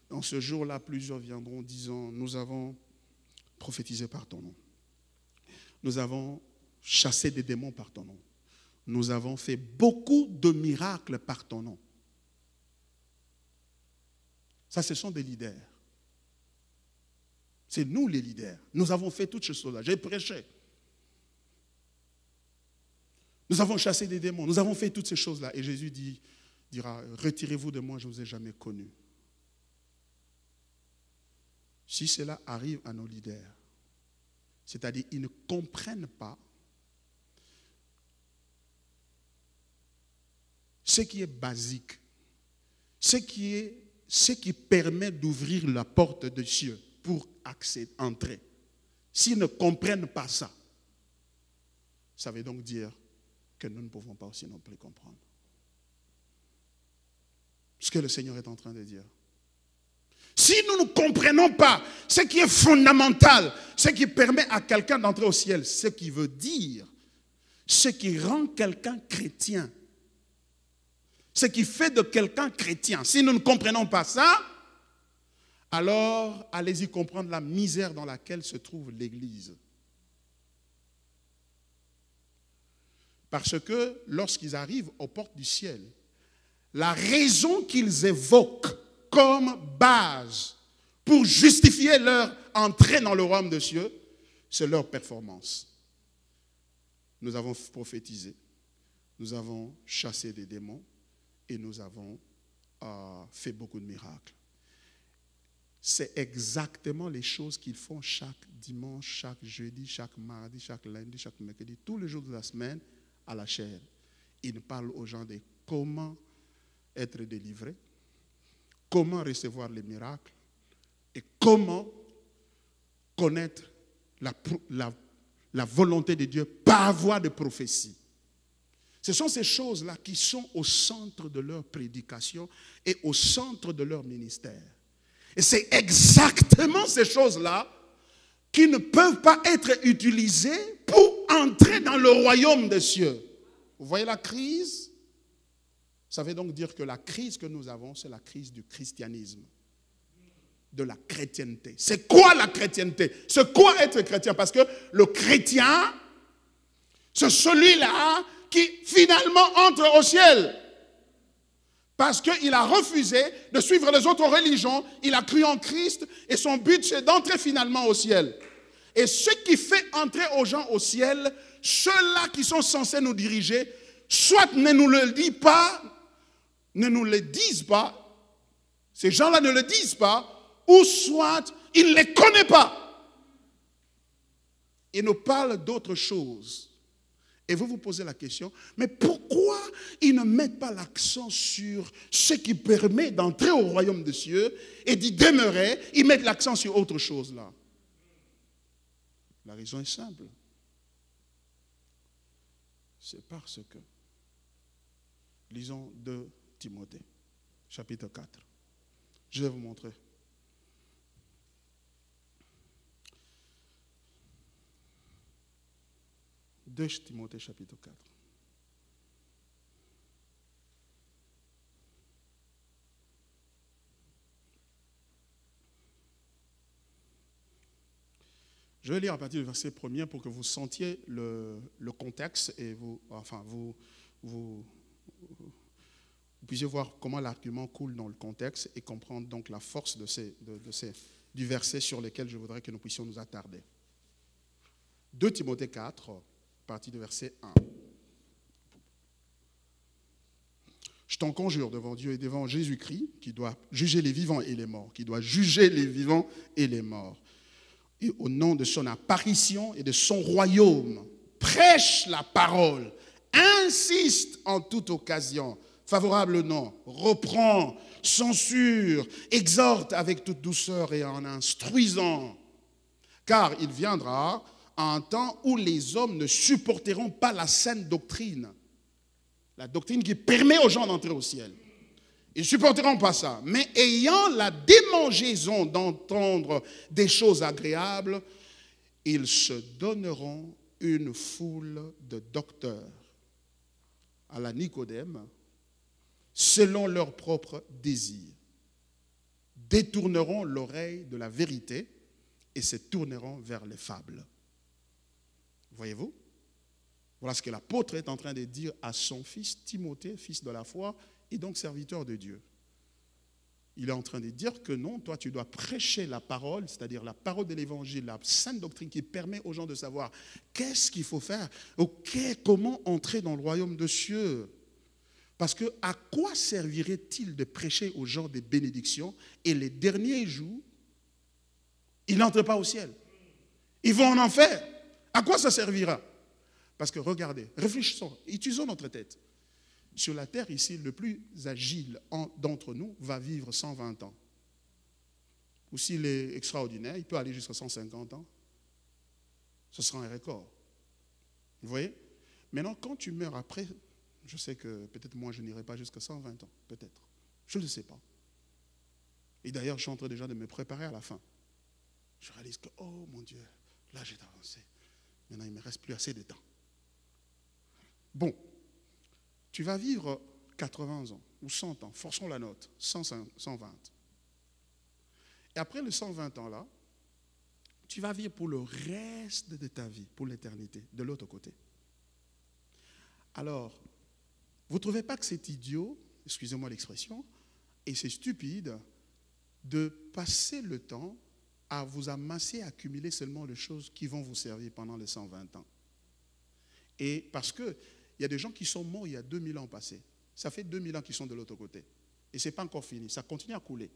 Speaker 1: dans ce jour-là, plusieurs viendront disant, nous avons prophétisé par ton nom. Nous avons chassé des démons par ton nom. Nous avons fait beaucoup de miracles par ton nom. Ça, ce sont des leaders. C'est nous les leaders. Nous avons fait toutes ces choses-là. J'ai prêché. Nous avons chassé des démons. Nous avons fait toutes ces choses-là. Et Jésus dira, retirez-vous de moi, je ne vous ai jamais connu. Si cela arrive à nos leaders, c'est-à-dire ils ne comprennent pas ce qui est basique, ce qui permet d'ouvrir la porte de Dieu pour entrer. S'ils ne comprennent pas ça, ça veut donc dire que nous ne pouvons pas aussi non plus comprendre ce que le Seigneur est en train de dire. Si nous ne comprenons pas ce qui est fondamental, ce qui permet à quelqu'un d'entrer au ciel, ce qui veut dire, ce qui rend quelqu'un chrétien, ce qui fait de quelqu'un chrétien, si nous ne comprenons pas ça, alors allez-y comprendre la misère dans laquelle se trouve l'Église. Parce que lorsqu'ils arrivent aux portes du ciel, la raison qu'ils évoquent comme base pour justifier leur entrée dans le royaume de cieux, c'est leur performance. Nous avons prophétisé, nous avons chassé des démons et nous avons fait beaucoup de miracles. C'est exactement les choses qu'ils font chaque dimanche, chaque jeudi, chaque mardi, chaque lundi, chaque mercredi, tous les jours de la semaine à la chair. Ils parlent aux gens de comment être délivrés, comment recevoir les miracles et comment connaître la volonté de Dieu par voie de prophétie. Ce sont ces choses-là qui sont au centre de leur prédication et au centre de leur ministère. Et c'est exactement ces choses-là qui ne peuvent pas être utilisées pour entrer dans le royaume des cieux. Vous voyez la crise? Ça veut donc dire que la crise que nous avons, c'est la crise du christianisme, de la chrétienté. C'est quoi la chrétienté? C'est quoi être chrétien? Parce que le chrétien, c'est celui-là qui finalement entre au ciel. Parce qu'il a refusé de suivre les autres religions, il a cru en Christ et son but c'est d'entrer finalement au ciel. Et ce qui fait entrer aux gens au ciel, ceux-là qui sont censés nous diriger, soit ne nous le disent pas, ne nous le disent pas, ces gens-là ne le disent pas, ou soit ils ne les connaissent pas. Ils nous parlent d'autre chose. Et vous vous posez la question, mais pourquoi ils ne mettent pas l'accent sur ce qui permet d'entrer au royaume des cieux et d'y demeurer, ils mettent l'accent sur autre chose là? La raison est simple. C'est parce que, lisons 2 Timothée, chapitre 4. Je vais vous montrer. De Timothée chapitre 4. Je vais lire à partir du verset 1er pour que vous sentiez le contexte et vous puissiez voir comment l'argument coule dans le contexte et comprendre donc la force du verset sur lequel je voudrais que nous puissions nous attarder. 2 Timothée 4, partie du verset 1. Je t'en conjure devant Dieu et devant Jésus-Christ, qui doit juger les vivants et les morts, Et au nom de son apparition et de son royaume, prêche la parole, insiste en toute occasion, favorable ou non, reprend, censure, exhorte avec toute douceur et en instruisant. Car il viendra un temps où les hommes ne supporteront pas la saine doctrine. La doctrine qui permet aux gens d'entrer au ciel. Ils ne supporteront pas ça. Mais ayant la démangeaison d'entendre des choses agréables, ils se donneront une foule de docteurs à la Nicodème, selon leurs propres désirs, détourneront l'oreille de la vérité et se tourneront vers les fables. Voyez-vous? Voilà ce que l'apôtre est en train de dire à son fils Timothée, fils de la foi, et donc serviteur de Dieu. Il est en train de dire que non, toi tu dois prêcher la parole, c'est-à-dire la parole de l'évangile, la sainte doctrine qui permet aux gens de savoir qu'est-ce qu'il faut faire, comment entrer dans le royaume des cieux. Parce que à quoi servirait-il de prêcher aux gens des bénédictions et les derniers jours, ils n'entrent pas au ciel. Ils vont en enfer. À quoi ça servira? Parce que regardez, réfléchissons, utilisons notre tête. Sur la terre ici, le plus agile d'entre nous va vivre 120 ans. Ou s'il est extraordinaire, il peut aller jusqu'à 150 ans. Ce sera un record. Vous voyez? Maintenant, quand tu meurs après, je sais que peut-être moi je n'irai pas jusqu'à 120 ans, peut-être. Je ne sais pas. Et d'ailleurs, je suis en train déjà de me préparer à la fin. Je réalise que, oh mon Dieu, là j'ai avancé. Maintenant, il ne me reste plus assez de temps. Bon, tu vas vivre 80 ans ou 100 ans, forçons la note, 120. Et après les 120 ans là, tu vas vivre pour le reste de ta vie, pour l'éternité, de l'autre côté. Alors, vous ne trouvez pas que c'est idiot, excusez-moi l'expression, et c'est stupide de passer le temps à vous amasser, à accumuler seulement les choses qui vont vous servir pendant les 120 ans. Et parce qu'il y a des gens qui sont morts il y a 2000 ans passés. Ça fait 2000 ans qu'ils sont de l'autre côté. Et ce n'est pas encore fini, ça continue à couler.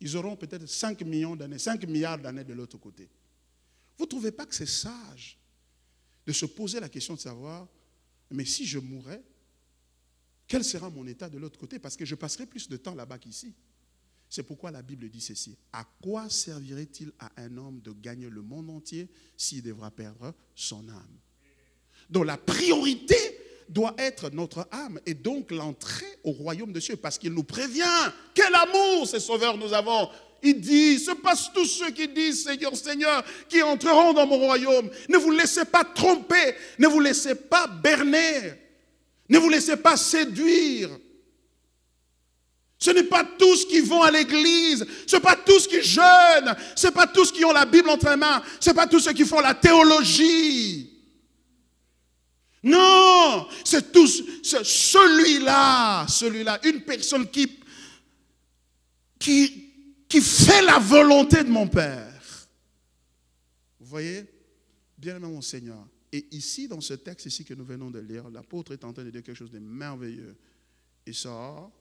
Speaker 1: Ils auront peut-être 5 millions d'années, 5 milliards d'années de l'autre côté. Vous ne trouvez pas que c'est sage de se poser la question de savoir, mais si je mourais, quel sera mon état de l'autre côté? Parce que je passerai plus de temps là-bas qu'ici. C'est pourquoi la Bible dit ceci. À quoi servirait-il à un homme de gagner le monde entier s'il devra perdre son âme? Donc la priorité doit être notre âme et donc l'entrée au royaume de Dieu, parce qu'il nous prévient. Quel amour, ces sauveurs, nous avons. Il dit, ce pas tous ceux qui disent Seigneur, Seigneur, qui entreront dans mon royaume. Ne vous laissez pas tromper, ne vous laissez pas berner, ne vous laissez pas séduire. Ce n'est pas tous qui vont à l'église, ce n'est pas tous qui jeûnent, ce n'est pas tous qui ont la Bible entre les mains, ce n'est pas tous ceux qui font la théologie. Non, c'est tous, celui-là, une personne qui fait la volonté de mon Père. Vous voyez, bien-aimé mon Seigneur. Et ici, dans ce texte ici que nous venons de lire, l'apôtre est en train de dire quelque chose de merveilleux. Il sort,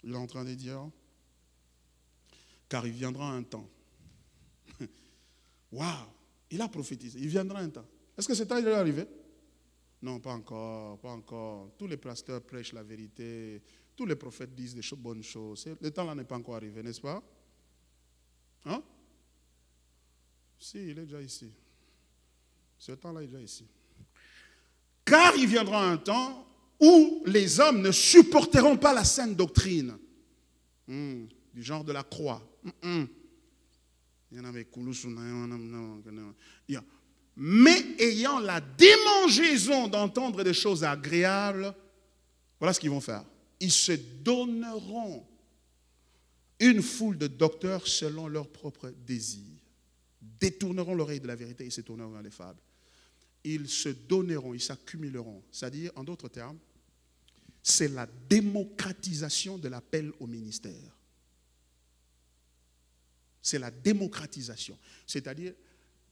Speaker 1: il est en train de dire, car il viendra un temps. Waouh, il a prophétisé, il viendra un temps. Est-ce que ce temps est déjà arrivé? Non, pas encore, pas encore. Tous les pasteurs prêchent la vérité, tous les prophètes disent des bonnes choses. Le temps là n'est pas encore arrivé, n'est-ce pas? Hein? Si, il est déjà ici. Ce temps-là est déjà ici. Car il viendra un temps où les hommes ne supporteront pas la saine doctrine. Du genre de la croix. Mais ayant la démangeaison d'entendre des choses agréables, voilà ce qu'ils vont faire. Ils se donneront une foule de docteurs selon leurs propres désirs. Détourneront l'oreille de la vérité et se tourneront vers les fables. Ils se donneront, ils s'accumuleront. C'est-à-dire, en d'autres termes, c'est la démocratisation de l'appel au ministère. C'est la démocratisation. C'est-à-dire,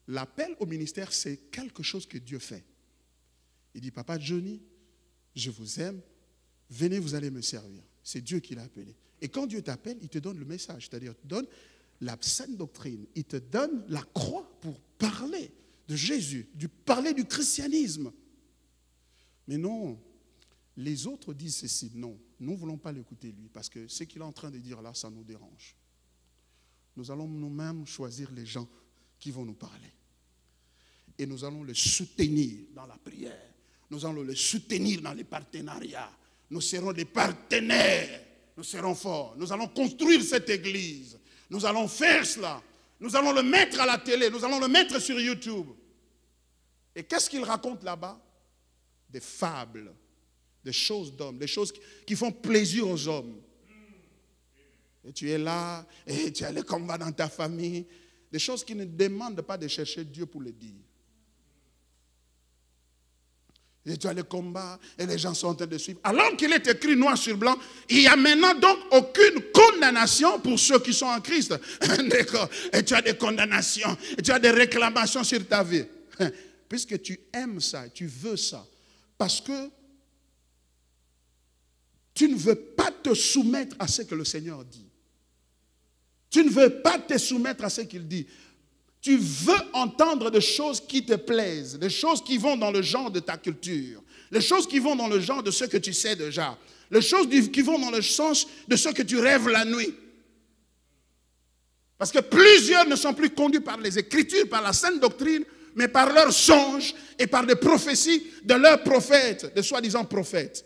Speaker 1: l'appel au ministère, c'est quelque chose que Dieu fait. Il dit, Papa Johnny, je vous aime, venez, vous allez me servir. C'est Dieu qui l'a appelé. Et quand Dieu t'appelle, il te donne le message, c'est-à-dire, il te donne la saine doctrine, il te donne la croix pour parler de Jésus, parler du christianisme. Mais non, les autres disent ceci, non, nous ne voulons pas l'écouter lui, parce que ce qu'il est en train de dire là, ça nous dérange. Nous allons nous-mêmes choisir les gens qui vont nous parler. Et nous allons le soutenir dans la prière. Nous allons le soutenir dans les partenariats. Nous serons des partenaires. Nous serons forts. Nous allons construire cette église. Nous allons faire cela. Nous allons le mettre à la télé. Nous allons le mettre sur YouTube. Et qu'est-ce qu'il raconte là-bas? Des fables, des choses d'hommes, des choses qui font plaisir aux hommes. Et tu es là, et tu as les combats dans ta famille. Des choses qui ne demandent pas de chercher Dieu pour le dire. Et tu as les combats, et les gens sont en train de suivre. Alors qu'il est écrit noir sur blanc, il n'y a maintenant donc aucune condamnation pour ceux qui sont en Christ. D'accord. Et tu as des condamnations, et tu as des réclamations sur ta vie. Puisque tu aimes ça, tu veux ça. Parce que tu ne veux pas te soumettre à ce que le Seigneur dit. Tu ne veux pas te soumettre à ce qu'il dit. Tu veux entendre des choses qui te plaisent, des choses qui vont dans le genre de ta culture, les choses qui vont dans le genre de ce que tu sais déjà, les choses qui vont dans le sens de ce que tu rêves la nuit. Parce que plusieurs ne sont plus conduits par les Écritures, par la saine doctrine, mais par leurs songes et par des prophéties de leurs prophètes, de soi-disant prophètes,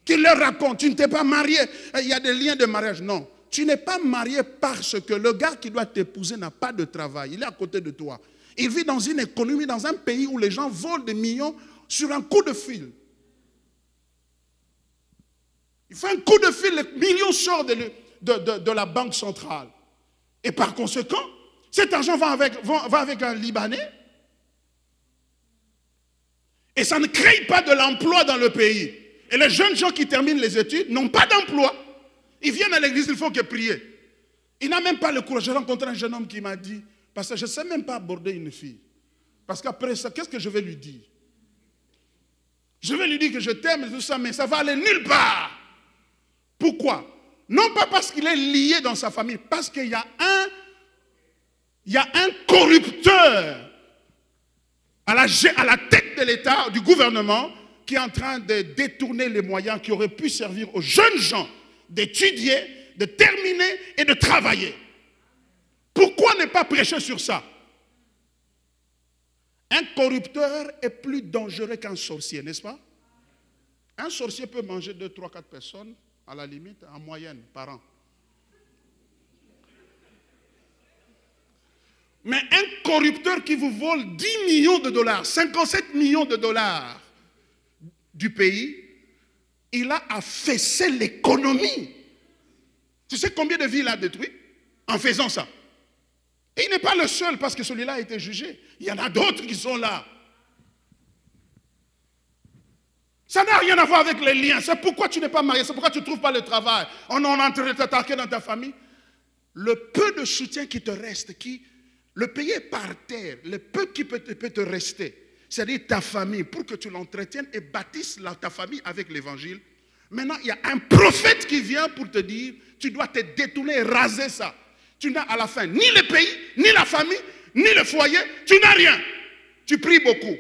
Speaker 1: qui leur racontent, tu ne t'es pas marié, il y a des liens de mariage. Non, tu n'es pas marié parce que le gars qui doit t'épouser n'a pas de travail. Il est à côté de toi. Il vit dans une économie, dans un pays où les gens volent des millions sur un coup de fil. Il fait un coup de fil, les millions sortent de la banque centrale. Et par conséquent, cet argent va avec un Libanais. Et ça ne crée pas de l'emploi dans le pays. Et les jeunes gens qui terminent les études n'ont pas d'emploi. Ils viennent à l'église, il faut que prier. Il n'a même pas le courage. J'ai rencontré un jeune homme qui m'a dit, parce que je ne sais même pas aborder une fille. Parce qu'après ça, qu'est-ce que je vais lui dire? Je vais lui dire que je t'aime et tout ça, mais ça va aller nulle part. Pourquoi? Non pas parce qu'il est lié dans sa famille, parce qu'il y a un corrupteur à la tête de l'État, du gouvernement, qui est en train de détourner les moyens qui auraient pu servir aux jeunes gens d'étudier, de terminer et de travailler. Pourquoi ne pas prêcher sur ça? Un corrupteur est plus dangereux qu'un sorcier, n'est-ce pas? Un sorcier peut manger 2, 3, 4 personnes, à la limite, en moyenne, par an. Mais un corrupteur qui vous vole 10 millions de dollars, 57 millions de dollars du pays, il a affaissé l'économie. Tu sais combien de vies il a détruit en faisant ça? Et il n'est pas le seul parce que celui-là a été jugé. Il y en a d'autres qui sont là. Ça n'a rien à voir avec les liens. C'est pourquoi tu n'es pas marié. C'est pourquoi tu ne trouves pas le travail. On est en train de t'attaquer dans ta famille. Le peu de soutien qui te reste, le pays est par terre, le peu qui peut te rester, c'est-à-dire ta famille, pour que tu l'entretiennes et bâtisses ta famille avec l'évangile. Maintenant, il y a un prophète qui vient pour te dire, tu dois te détourner et raser ça. Tu n'as à la fin ni le pays, ni la famille, ni le foyer, tu n'as rien. Tu pries beaucoup.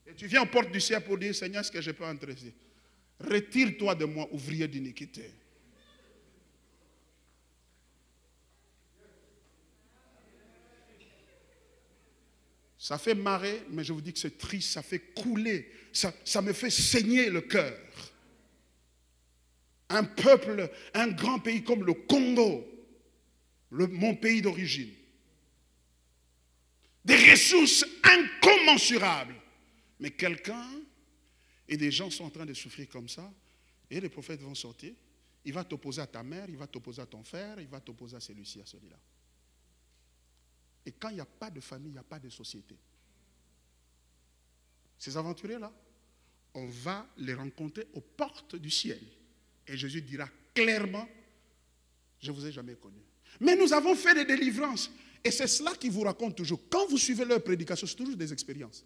Speaker 1: Et tu viens aux portes du ciel pour dire, Seigneur, est-ce que je peux entrer ici? Retire-toi de moi, ouvrier d'iniquité. Ça fait marrer, mais je vous dis que c'est triste, ça fait couler, ça me fait saigner le cœur. Un peuple, un grand pays comme le Congo, mon pays d'origine, des ressources incommensurables. Mais quelqu'un, et des gens sont en train de souffrir comme ça, et les prophètes vont sortir, il va t'opposer à ta mère, il va t'opposer à ton frère, il va t'opposer à celui-ci, à celui-là. Et quand il n'y a pas de famille, il n'y a pas de société. Ces aventuriers-là, on va les rencontrer aux portes du ciel. Et Jésus dira clairement, je ne vous ai jamais connu. Mais nous avons fait des délivrances. Et c'est cela qu'ils vous racontent toujours. Quand vous suivez leur prédication, c'est toujours des expériences.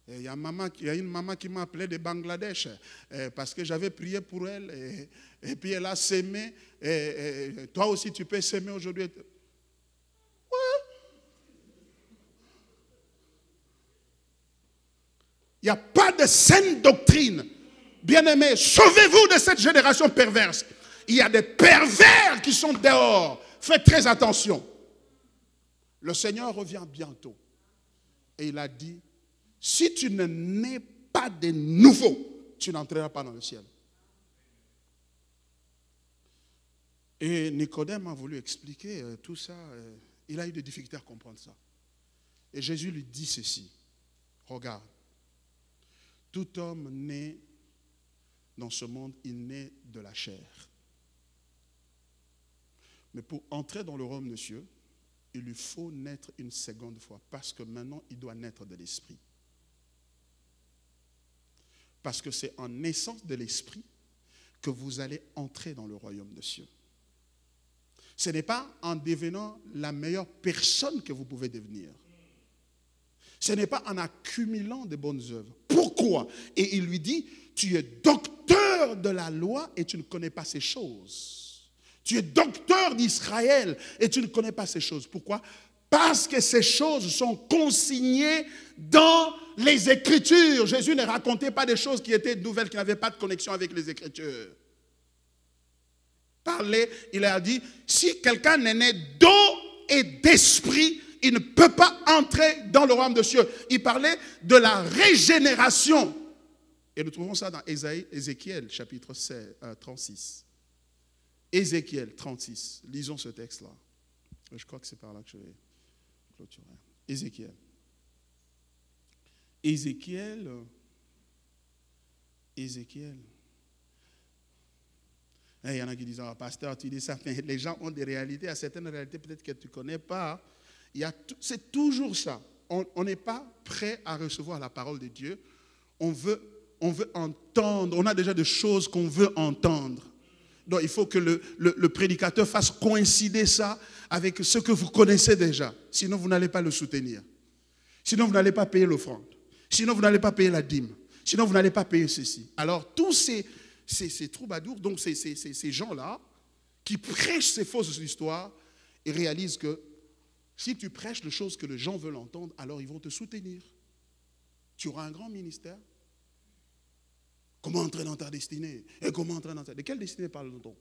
Speaker 1: Il y a une maman qui m'a appelé de Bangladesh parce que j'avais prié pour elle. Et puis elle a sémé. Et toi aussi, tu peux s'aimer aujourd'hui. Il n'y a pas de saine doctrine. Bien-aimés, sauvez-vous de cette génération perverse. Il y a des pervers qui sont dehors. Faites très attention. Le Seigneur revient bientôt. Et il a dit, si tu ne nais pas de nouveau, tu n'entreras pas dans le ciel. Et Nicodème a voulu expliquer tout ça. Il a eu des difficultés à comprendre ça. Et Jésus lui dit ceci. Regarde. Tout homme né dans ce monde, il naît de la chair. Mais pour entrer dans le royaume de Dieu, il lui faut naître une seconde fois. Parce que maintenant, il doit naître de l'esprit. Parce que c'est en naissance de l'esprit que vous allez entrer dans le royaume de Dieu. Ce n'est pas en devenant la meilleure personne que vous pouvez devenir. Ce n'est pas en accumulant de bonnes œuvres. Pourquoi? Et il lui dit, tu es docteur de la loi et tu ne connais pas ces choses. Tu es docteur d'Israël et tu ne connais pas ces choses. Pourquoi? Parce que ces choses sont consignées dans les Écritures. Jésus ne racontait pas des choses qui étaient nouvelles, qui n'avaient pas de connexion avec les Écritures. Il a dit, si quelqu'un n'est né d'eau et d'esprit, il ne peut pas entrer dans le royaume de Dieu. Il parlait de la régénération. Et nous trouvons ça dans Ézéchiel, chapitre 36. Ézéchiel 36. Lisons ce texte-là. Je crois que c'est par là que je vais clôturer. Ézéchiel. Ézéchiel. Il y en a qui disent, pasteur, tu dis ça, mais les gens ont des réalités, à certaines réalités peut-être que tu ne connais pas. C'est toujours ça. On n'est pas prêt à recevoir la parole de Dieu. On veut entendre. On a déjà des choses qu'on veut entendre. Donc il faut que le prédicateur fasse coïncider ça avec ce que vous connaissez déjà. Sinon, vous n'allez pas le soutenir. Sinon, vous n'allez pas payer l'offrande. Sinon, vous n'allez pas payer la dîme. Sinon, vous n'allez pas payer ceci. Alors, tous ces troubadours, donc ces gens-là, qui prêchent ces fausses histoires, ils réalisent que si tu prêches les choses que les gens veulent entendre, alors ils vont te soutenir. Tu auras un grand ministère. Comment entrer dans ta destinée? Et comment entrer dans ta... De quelle destinée parle-t-on?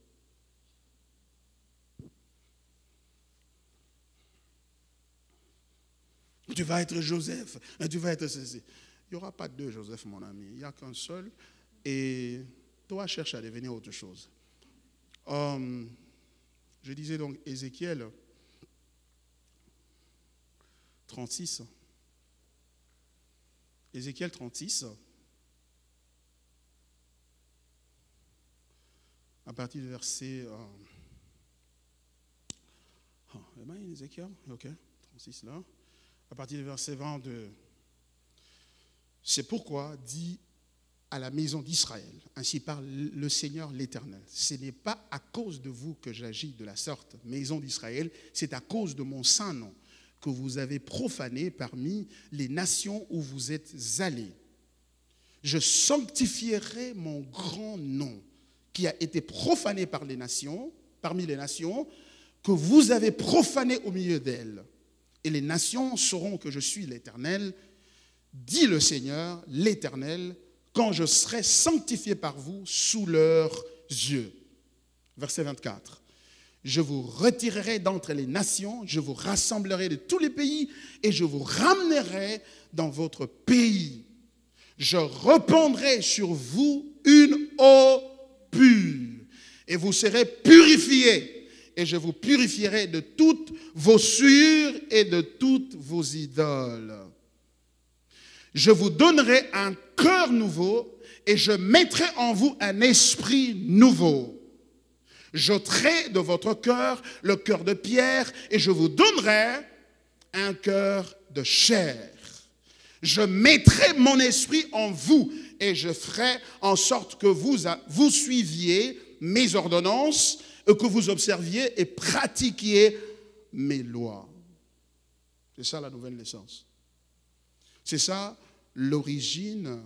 Speaker 1: Tu vas être Joseph, tu vas être ceci. Il n'y aura pas deux Joseph, mon ami. Il n'y a qu'un seul. Et toi, cherche à devenir autre chose. Je disais donc Ézéchiel 36. Ézéchiel 36. À partir du verset... Ézéchiel, ok, 36 là. À partir du verset 22. C'est pourquoi, dit à la maison d'Israël, ainsi parle le Seigneur l'Éternel, ce n'est pas à cause de vous que j'agis de la sorte, maison d'Israël, c'est à cause de mon saint nom que vous avez profané parmi les nations où vous êtes allés. Je sanctifierai mon grand nom qui a été profané par les nations, parmi les nations, que vous avez profané au milieu d'elles. Et les nations sauront que je suis l'Éternel, dit le Seigneur, l'Éternel, quand je serai sanctifié par vous sous leurs yeux. Verset 24. Je vous retirerai d'entre les nations, je vous rassemblerai de tous les pays et je vous ramènerai dans votre pays. Je répandrai sur vous une eau pure et vous serez purifiés. Et je vous purifierai de toutes vos souillures et de toutes vos idoles. Je vous donnerai un cœur nouveau et je mettrai en vous un esprit nouveau. J'ôterai de votre cœur le cœur de pierre et je vous donnerai un cœur de chair. Je mettrai mon esprit en vous et je ferai en sorte que vous suiviez mes ordonnances et que vous observiez et pratiquiez mes lois. C'est ça la nouvelle naissance. C'est ça l'origine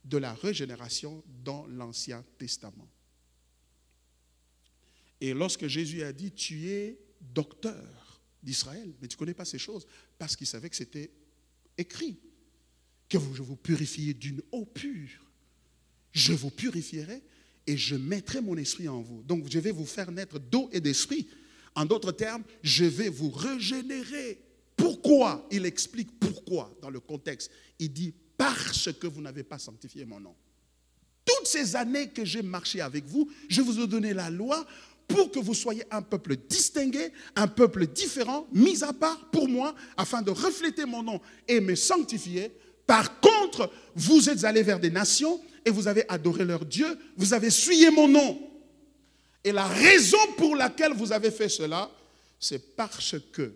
Speaker 1: de la régénération dans l'Ancien Testament. Et lorsque Jésus a dit, tu es docteur d'Israël, mais tu ne connais pas ces choses, parce qu'il savait que c'était écrit, que je vous purifiez d'une eau pure. Je vous purifierai et je mettrai mon esprit en vous. Donc je vais vous faire naître d'eau et d'esprit. En d'autres termes, je vais vous régénérer. Pourquoi? Il explique pourquoi dans le contexte. Il dit, parce que vous n'avez pas sanctifié mon nom. Toutes ces années que j'ai marché avec vous, je vous ai donné la loi pour que vous soyez un peuple distingué, un peuple différent, mis à part pour moi, afin de refléter mon nom et me sanctifier. Par contre, vous êtes allés vers des nations et vous avez adoré leur Dieu, vous avez souillé mon nom. Et la raison pour laquelle vous avez fait cela, c'est parce que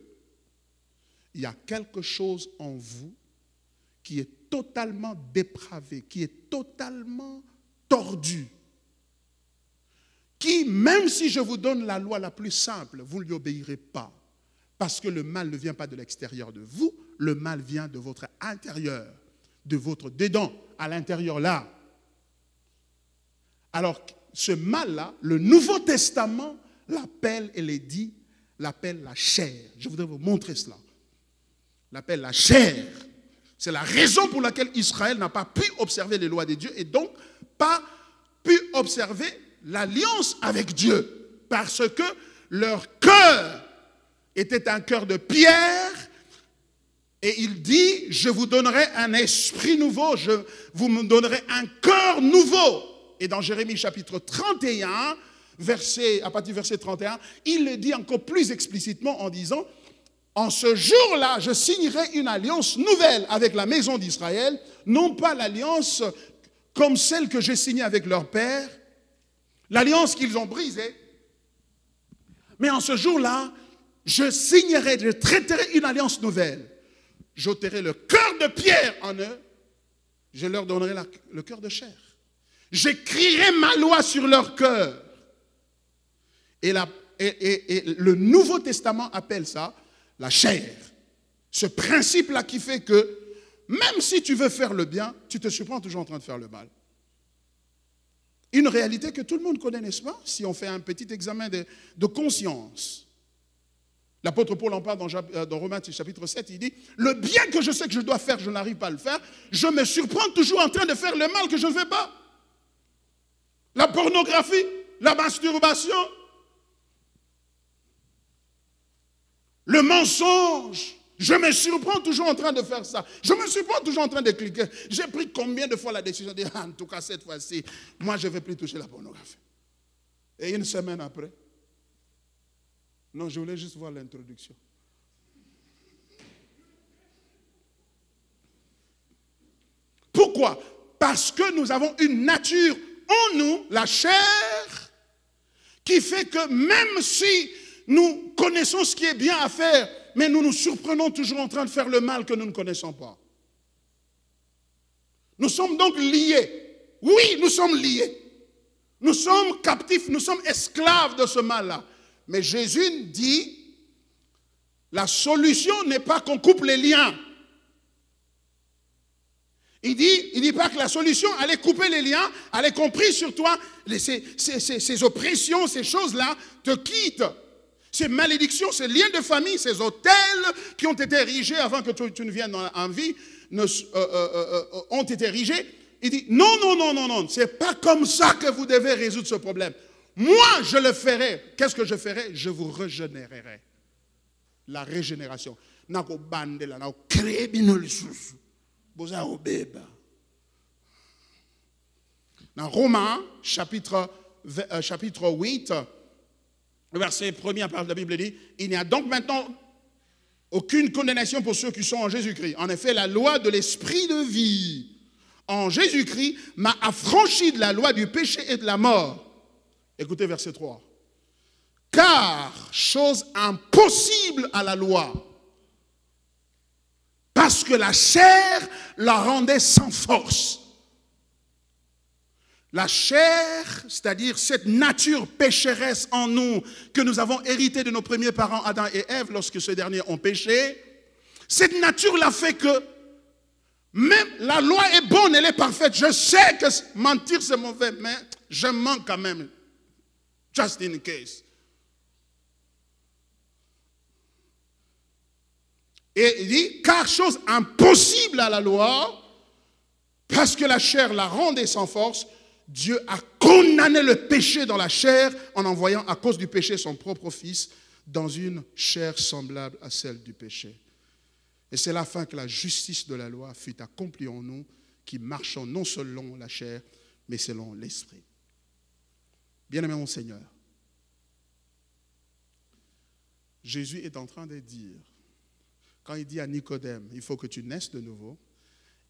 Speaker 1: il y a quelque chose en vous qui est totalement dépravé, qui est totalement tordu, qui, même si je vous donne la loi la plus simple, vous ne lui obéirez pas. Parce que le mal ne vient pas de l'extérieur de vous, le mal vient de votre intérieur, de votre dedans, à l'intérieur là. Alors, ce mal-là, le Nouveau Testament l'appelle, et les dit, l'appelle la chair. Je voudrais vous montrer cela. L'appelle la chair. C'est la raison pour laquelle Israël n'a pas pu observer les lois de Dieu et donc pas pu observer l'alliance avec Dieu. Parce que leur cœur était un cœur de pierre et il dit, je vous donnerai un esprit nouveau, vous me donnerez un cœur nouveau. Et dans Jérémie chapitre 31, à partir du verset 31, il le dit encore plus explicitement en disant, en ce jour-là, je signerai une alliance nouvelle avec la maison d'Israël, non pas l'alliance comme celle que j'ai signée avec leur père, l'alliance qu'ils ont brisée, mais en ce jour-là, je traiterai une alliance nouvelle. J'ôterai le cœur de pierre en eux, je leur donnerai le cœur de chair. J'écrirai ma loi sur leur cœur. Et le Nouveau Testament appelle ça la chair. Ce principe-là qui fait que même si tu veux faire le bien, tu te surprends toujours en train de faire le mal. Une réalité que tout le monde connaît, n'est-ce pas? Si on fait un petit examen de conscience. L'apôtre Paul en parle dans Romains chapitre 7, il dit, le bien que je sais que je dois faire, je n'arrive pas à le faire, je me surprends toujours en train de faire le mal que je ne fais pas. La pornographie, la masturbation, le mensonge, je me surprends toujours en train de faire ça. Je me surprends toujours en train de cliquer. J'ai pris combien de fois la décision de dire, en tout cas cette fois-ci, moi je ne vais plus toucher la pornographie. Et une semaine après, non, je voulais juste voir l'introduction. Pourquoi? Parce que nous avons une nature en nous, la chair, qui fait que même si nous connaissons ce qui est bien à faire, mais nous nous surprenons toujours en train de faire le mal que nous ne connaissons pas. Nous sommes donc liés. Oui, nous sommes liés. Nous sommes captifs, nous sommes esclaves de ce mal-là. Mais Jésus dit, la solution n'est pas qu'on coupe les liens. Il dit pas que la solution allait couper les liens, allait compris sur toi, ces oppressions, ces choses-là te quittent. Ces malédictions, ces liens de famille, ces hôtels qui ont été érigés avant que tu ne viennes en vie, ont été érigés. Il dit, non, c'est pas comme ça que vous devez résoudre ce problème. Moi, je le ferai. Qu'est-ce que je ferai? Je vous régénérerai. La régénération. Dans Romains, chapitre 8, verset 1er, part de la Bible dit, il n'y a donc maintenant aucune condamnation pour ceux qui sont en Jésus-Christ. En effet, la loi de l'esprit de vie en Jésus-Christ m'a affranchi de la loi du péché et de la mort. Écoutez verset 3. Car, chose impossible à la loi, parce que la chair la rendait sans force. La chair, c'est-à-dire cette nature pécheresse en nous que nous avons hérité de nos premiers parents Adam et Ève lorsque ces derniers ont péché, cette nature-là fait que même la loi est bonne, elle est parfaite. Je sais que mentir c'est mauvais, mais je mens quand même. Just in case. Et il dit, car chose impossible à la loi, parce que la chair la rendait sans force, Dieu a condamné le péché dans la chair en envoyant à cause du péché son propre fils dans une chair semblable à celle du péché. Et c'est l'afin que la justice de la loi fût accomplie en nous qui marchons non selon la chair, mais selon l'esprit. Bien-aimé mon Seigneur, Jésus est en train de dire, quand il dit à Nicodème, il faut que tu naisses de nouveau,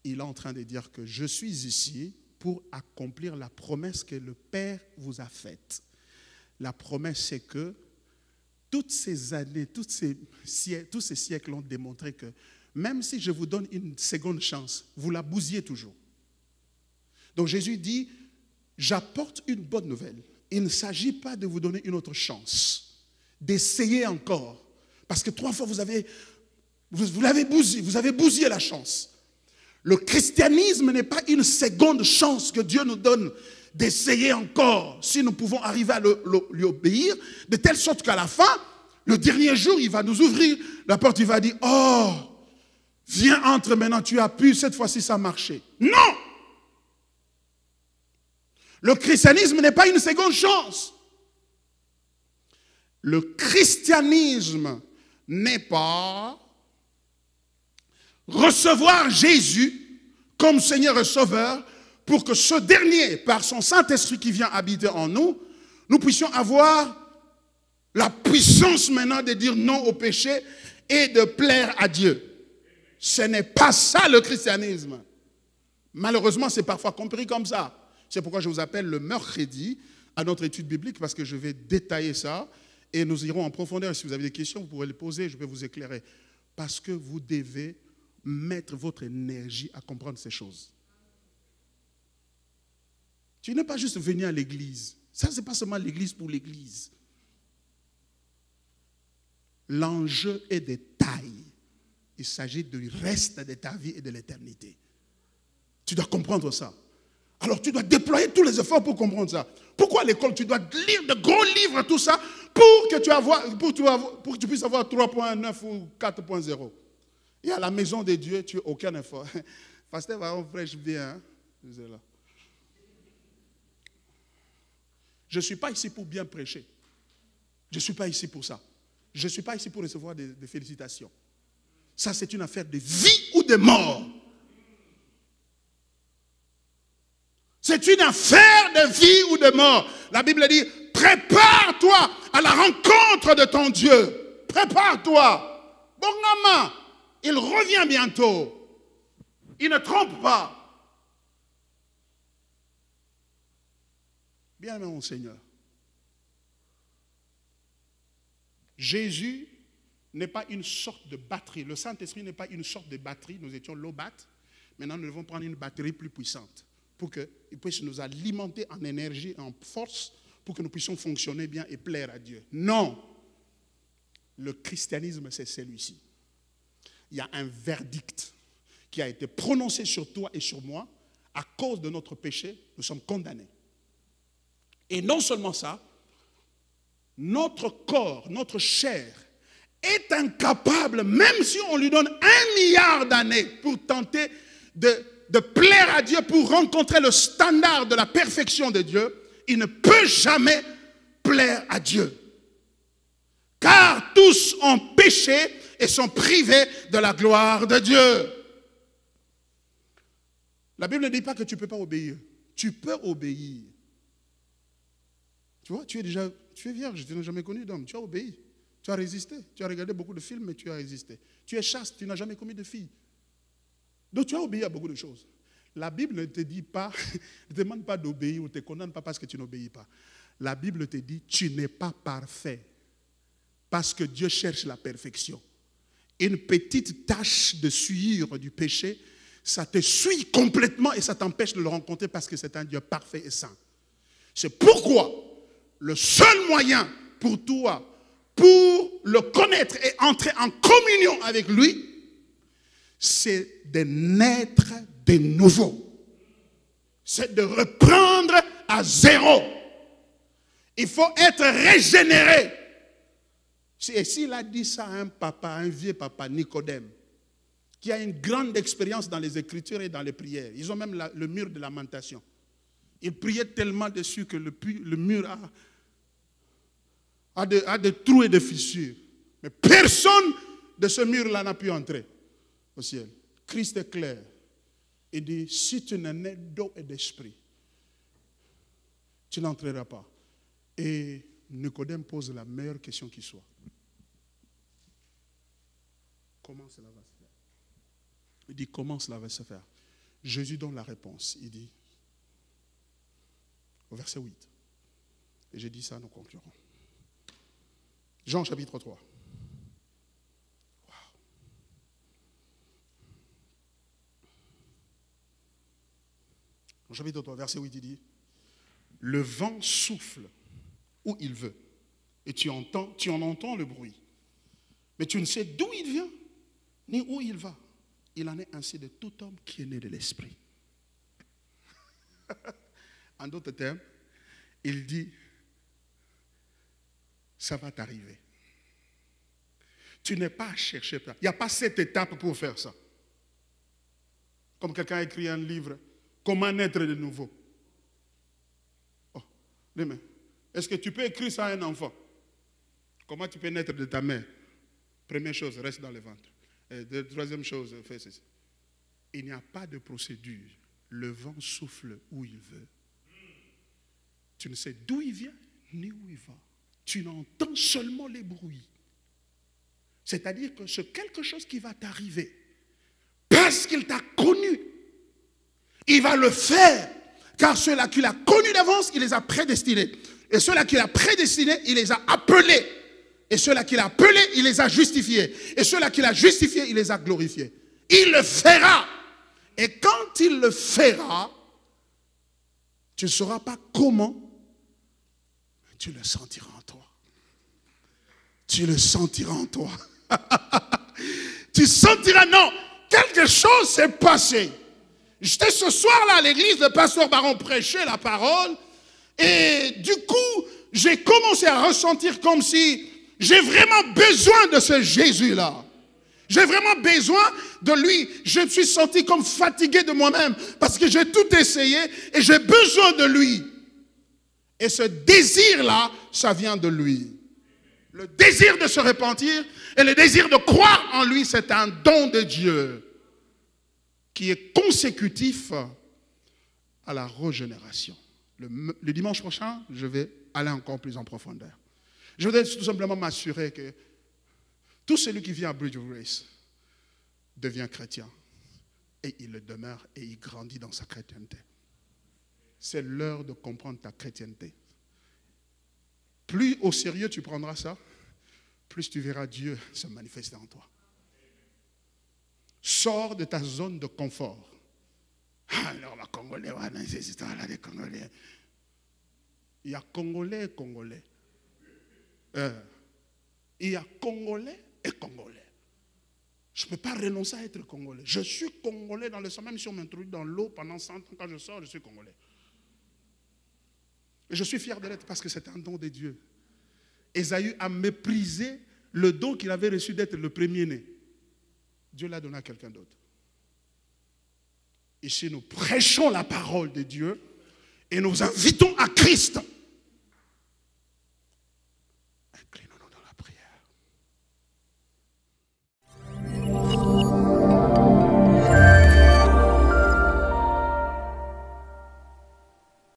Speaker 1: il est en train de dire que je suis ici pour accomplir la promesse que le Père vous a faite. La promesse, c'est que toutes ces années, tous ces siècles ont démontré que même si je vous donne une seconde chance, vous la bousillez toujours. Donc Jésus dit, j'apporte une bonne nouvelle. Il ne s'agit pas de vous donner une autre chance, d'essayer encore. Parce que 3 fois, vous avez bousillé la chance. Le christianisme n'est pas une seconde chance que Dieu nous donne d'essayer encore, si nous pouvons arriver à lui obéir, de telle sorte qu'à la fin, le dernier jour, il va nous ouvrir la porte, il va dire, oh, viens, entre maintenant, tu as pu, cette fois-ci ça a marché. Non! Le christianisme n'est pas une seconde chance. Le christianisme n'est pas recevoir Jésus comme Seigneur et Sauveur pour que ce dernier, par son Saint-Esprit qui vient habiter en nous, nous puissions avoir la puissance maintenant de dire non au péché et de plaire à Dieu. Ce n'est pas ça le christianisme. Malheureusement, c'est parfois compris comme ça. C'est pourquoi je vous appelle le mercredi à notre étude biblique, parce que je vais détailler ça et nous irons en profondeur. Si vous avez des questions, vous pourrez les poser, je vais vous éclairer. Parce que vous devez mettre votre énergie à comprendre ces choses. Tu n'es pas juste venu à l'église. Ça, ce n'est pas seulement l'église pour l'église. L'enjeu est de taille. Il s'agit du reste de ta vie et de l'éternité. Tu dois comprendre ça. Alors tu dois déployer tous les efforts pour comprendre ça. Pourquoi à l'école tu dois lire de gros livres, tout ça, pour que tu puisses avoir 3.9 ou 4.0. Et à la maison de Dieu, tu n'as aucun effort. Pasteur, on prêche bien. Hein? Je ne suis pas ici pour bien prêcher. Je ne suis pas ici pour ça. Je ne suis pas ici pour recevoir des félicitations. Ça, c'est une affaire de vie ou de mort. C'est une affaire de vie ou de mort. La Bible dit, prépare-toi à la rencontre de ton Dieu. Prépare-toi. Bon gamin, il revient bientôt. Il ne trompe pas. Bien-aimé mon Seigneur. Jésus n'est pas une sorte de batterie. Le Saint-Esprit n'est pas une sorte de batterie. Nous étions low bat. Maintenant, nous devons prendre une batterie plus puissante pour qu'il puisse nous alimenter en énergie, en force, pour que nous puissions fonctionner bien et plaire à Dieu. Non. Le christianisme, c'est celui-ci. Il y a un verdict qui a été prononcé sur toi et sur moi. À cause de notre péché, nous sommes condamnés. Et non seulement ça, notre corps, notre chair, est incapable, même si on lui donne 1 milliard d'années pour tenter de plaire à Dieu, pour rencontrer le standard de la perfection de Dieu, il ne peut jamais plaire à Dieu. Car tous ont péché et sont privés de la gloire de Dieu. La Bible ne dit pas que tu ne peux pas obéir. Tu peux obéir. Tu vois, tu es vierge, tu n'as jamais connu d'homme, tu as obéi, tu as résisté, tu as regardé beaucoup de films, mais tu as résisté. Tu es chaste, tu n'as jamais commis de fille. Donc tu as obéi à beaucoup de choses. La Bible ne te dit pas, ne te demande pas d'obéir ou ne te condamne pas parce que tu n'obéis pas. La Bible te dit, tu n'es pas parfait parce que Dieu cherche la perfection. Une petite tache de souillure du péché, ça te souille complètement et ça t'empêche de le rencontrer parce que c'est un Dieu parfait et saint. C'est pourquoi le seul moyen pour toi, pour le connaître et entrer en communion avec lui, c'est de naître de nouveau. C'est de reprendre à zéro. Il faut être régénéré. Et s'il a dit ça à un papa, un vieux papa, Nicodème, qui a une grande expérience dans les Écritures et dans les prières. Ils ont même le mur de lamentation. Ils priaient tellement dessus que le mur a des trous et des fissures. Mais personne de ce mur-là n'a pu entrer au ciel. Christ est clair. Il dit, si tu n'es né d'eau et d'esprit, tu n'entreras pas. Et Nicodème pose la meilleure question qui soit. Comment cela va se faire? Il dit, comment cela va se faire? Jésus donne la réponse. Il dit, au verset 8, et j'ai dit ça, nous conclurons. Jean chapitre 3. Wow. Jean chapitre 3, verset 8, il dit, le vent souffle où il veut, et tu en entends le bruit, mais tu ne sais d'où il vient, ni où il va. Il en est ainsi de tout homme qui est né de l'esprit. En d'autres termes, il dit, ça va t'arriver. Tu n'es pas à chercher. Il n'y a pas cette étape pour faire ça. Comme quelqu'un a écrit un livre, comment naître de nouveau. Oh, demain, est-ce que tu peux écrire ça à un enfant? Comment tu peux naître de ta mère? Première chose, reste dans le ventre. Troisième chose, fais ceci. Il n'y a pas de procédure. le vent souffle où il veut. Tu ne sais d'où il vient ni où il va. Tu n'entends seulement les bruits. C'est-à-dire que c'est quelque chose qui va t'arriver. Parce qu'il t'a connu, il va le faire. Car ceux-là qu'il a connus d'avance, il les a prédestinés. Et ceux-là qu'il a prédestinés, il les a appelés. Et ceux-là qu'il a appelés, il les a justifiés. Et ceux-là qu'il a justifiés, il les a glorifiés. Il le fera. Et quand il le fera, tu ne sauras pas comment, mais tu le sentiras en toi. Tu le sentiras en toi. Tu sentiras, non, quelque chose s'est passé. J'étais ce soir-là à l'église, le pasteur Baron prêchait la parole. Et du coup, j'ai commencé à ressentir comme si j'ai vraiment besoin de ce Jésus-là. J'ai vraiment besoin de lui. Je me suis senti comme fatigué de moi-même parce que j'ai tout essayé et j'ai besoin de lui. Et ce désir-là, ça vient de lui. Le désir de se repentir et le désir de croire en lui, c'est un don de Dieu qui est consécutif à la régénération. Le dimanche prochain, je vais aller encore plus en profondeur. Je voudrais tout simplement m'assurer que tout celui qui vient à Bridge of Grace devient chrétien. Et il le demeure et il grandit dans sa chrétienté. C'est l'heure de comprendre ta chrétienté. Plus au sérieux tu prendras ça, plus tu verras Dieu se manifester en toi. Sors de ta zone de confort. Alors, les Congolais, c'est cette histoire-là des Congolais. Il y a Congolais et Congolais. Il y a Congolais et Congolais. Je ne peux pas renoncer à être Congolais. Je suis Congolais dans le sang. Même si on m'introduit dans l'eau pendant 100 ans, quand je sors, je suis Congolais. Et je suis fier de l'être parce que c'est un don de Dieu. Ésaü a méprisé le don qu'il avait reçu d'être le premier-né. Dieu l'a donné à quelqu'un d'autre. Ici, nous prêchons la parole de Dieu et nous invitons à Christ.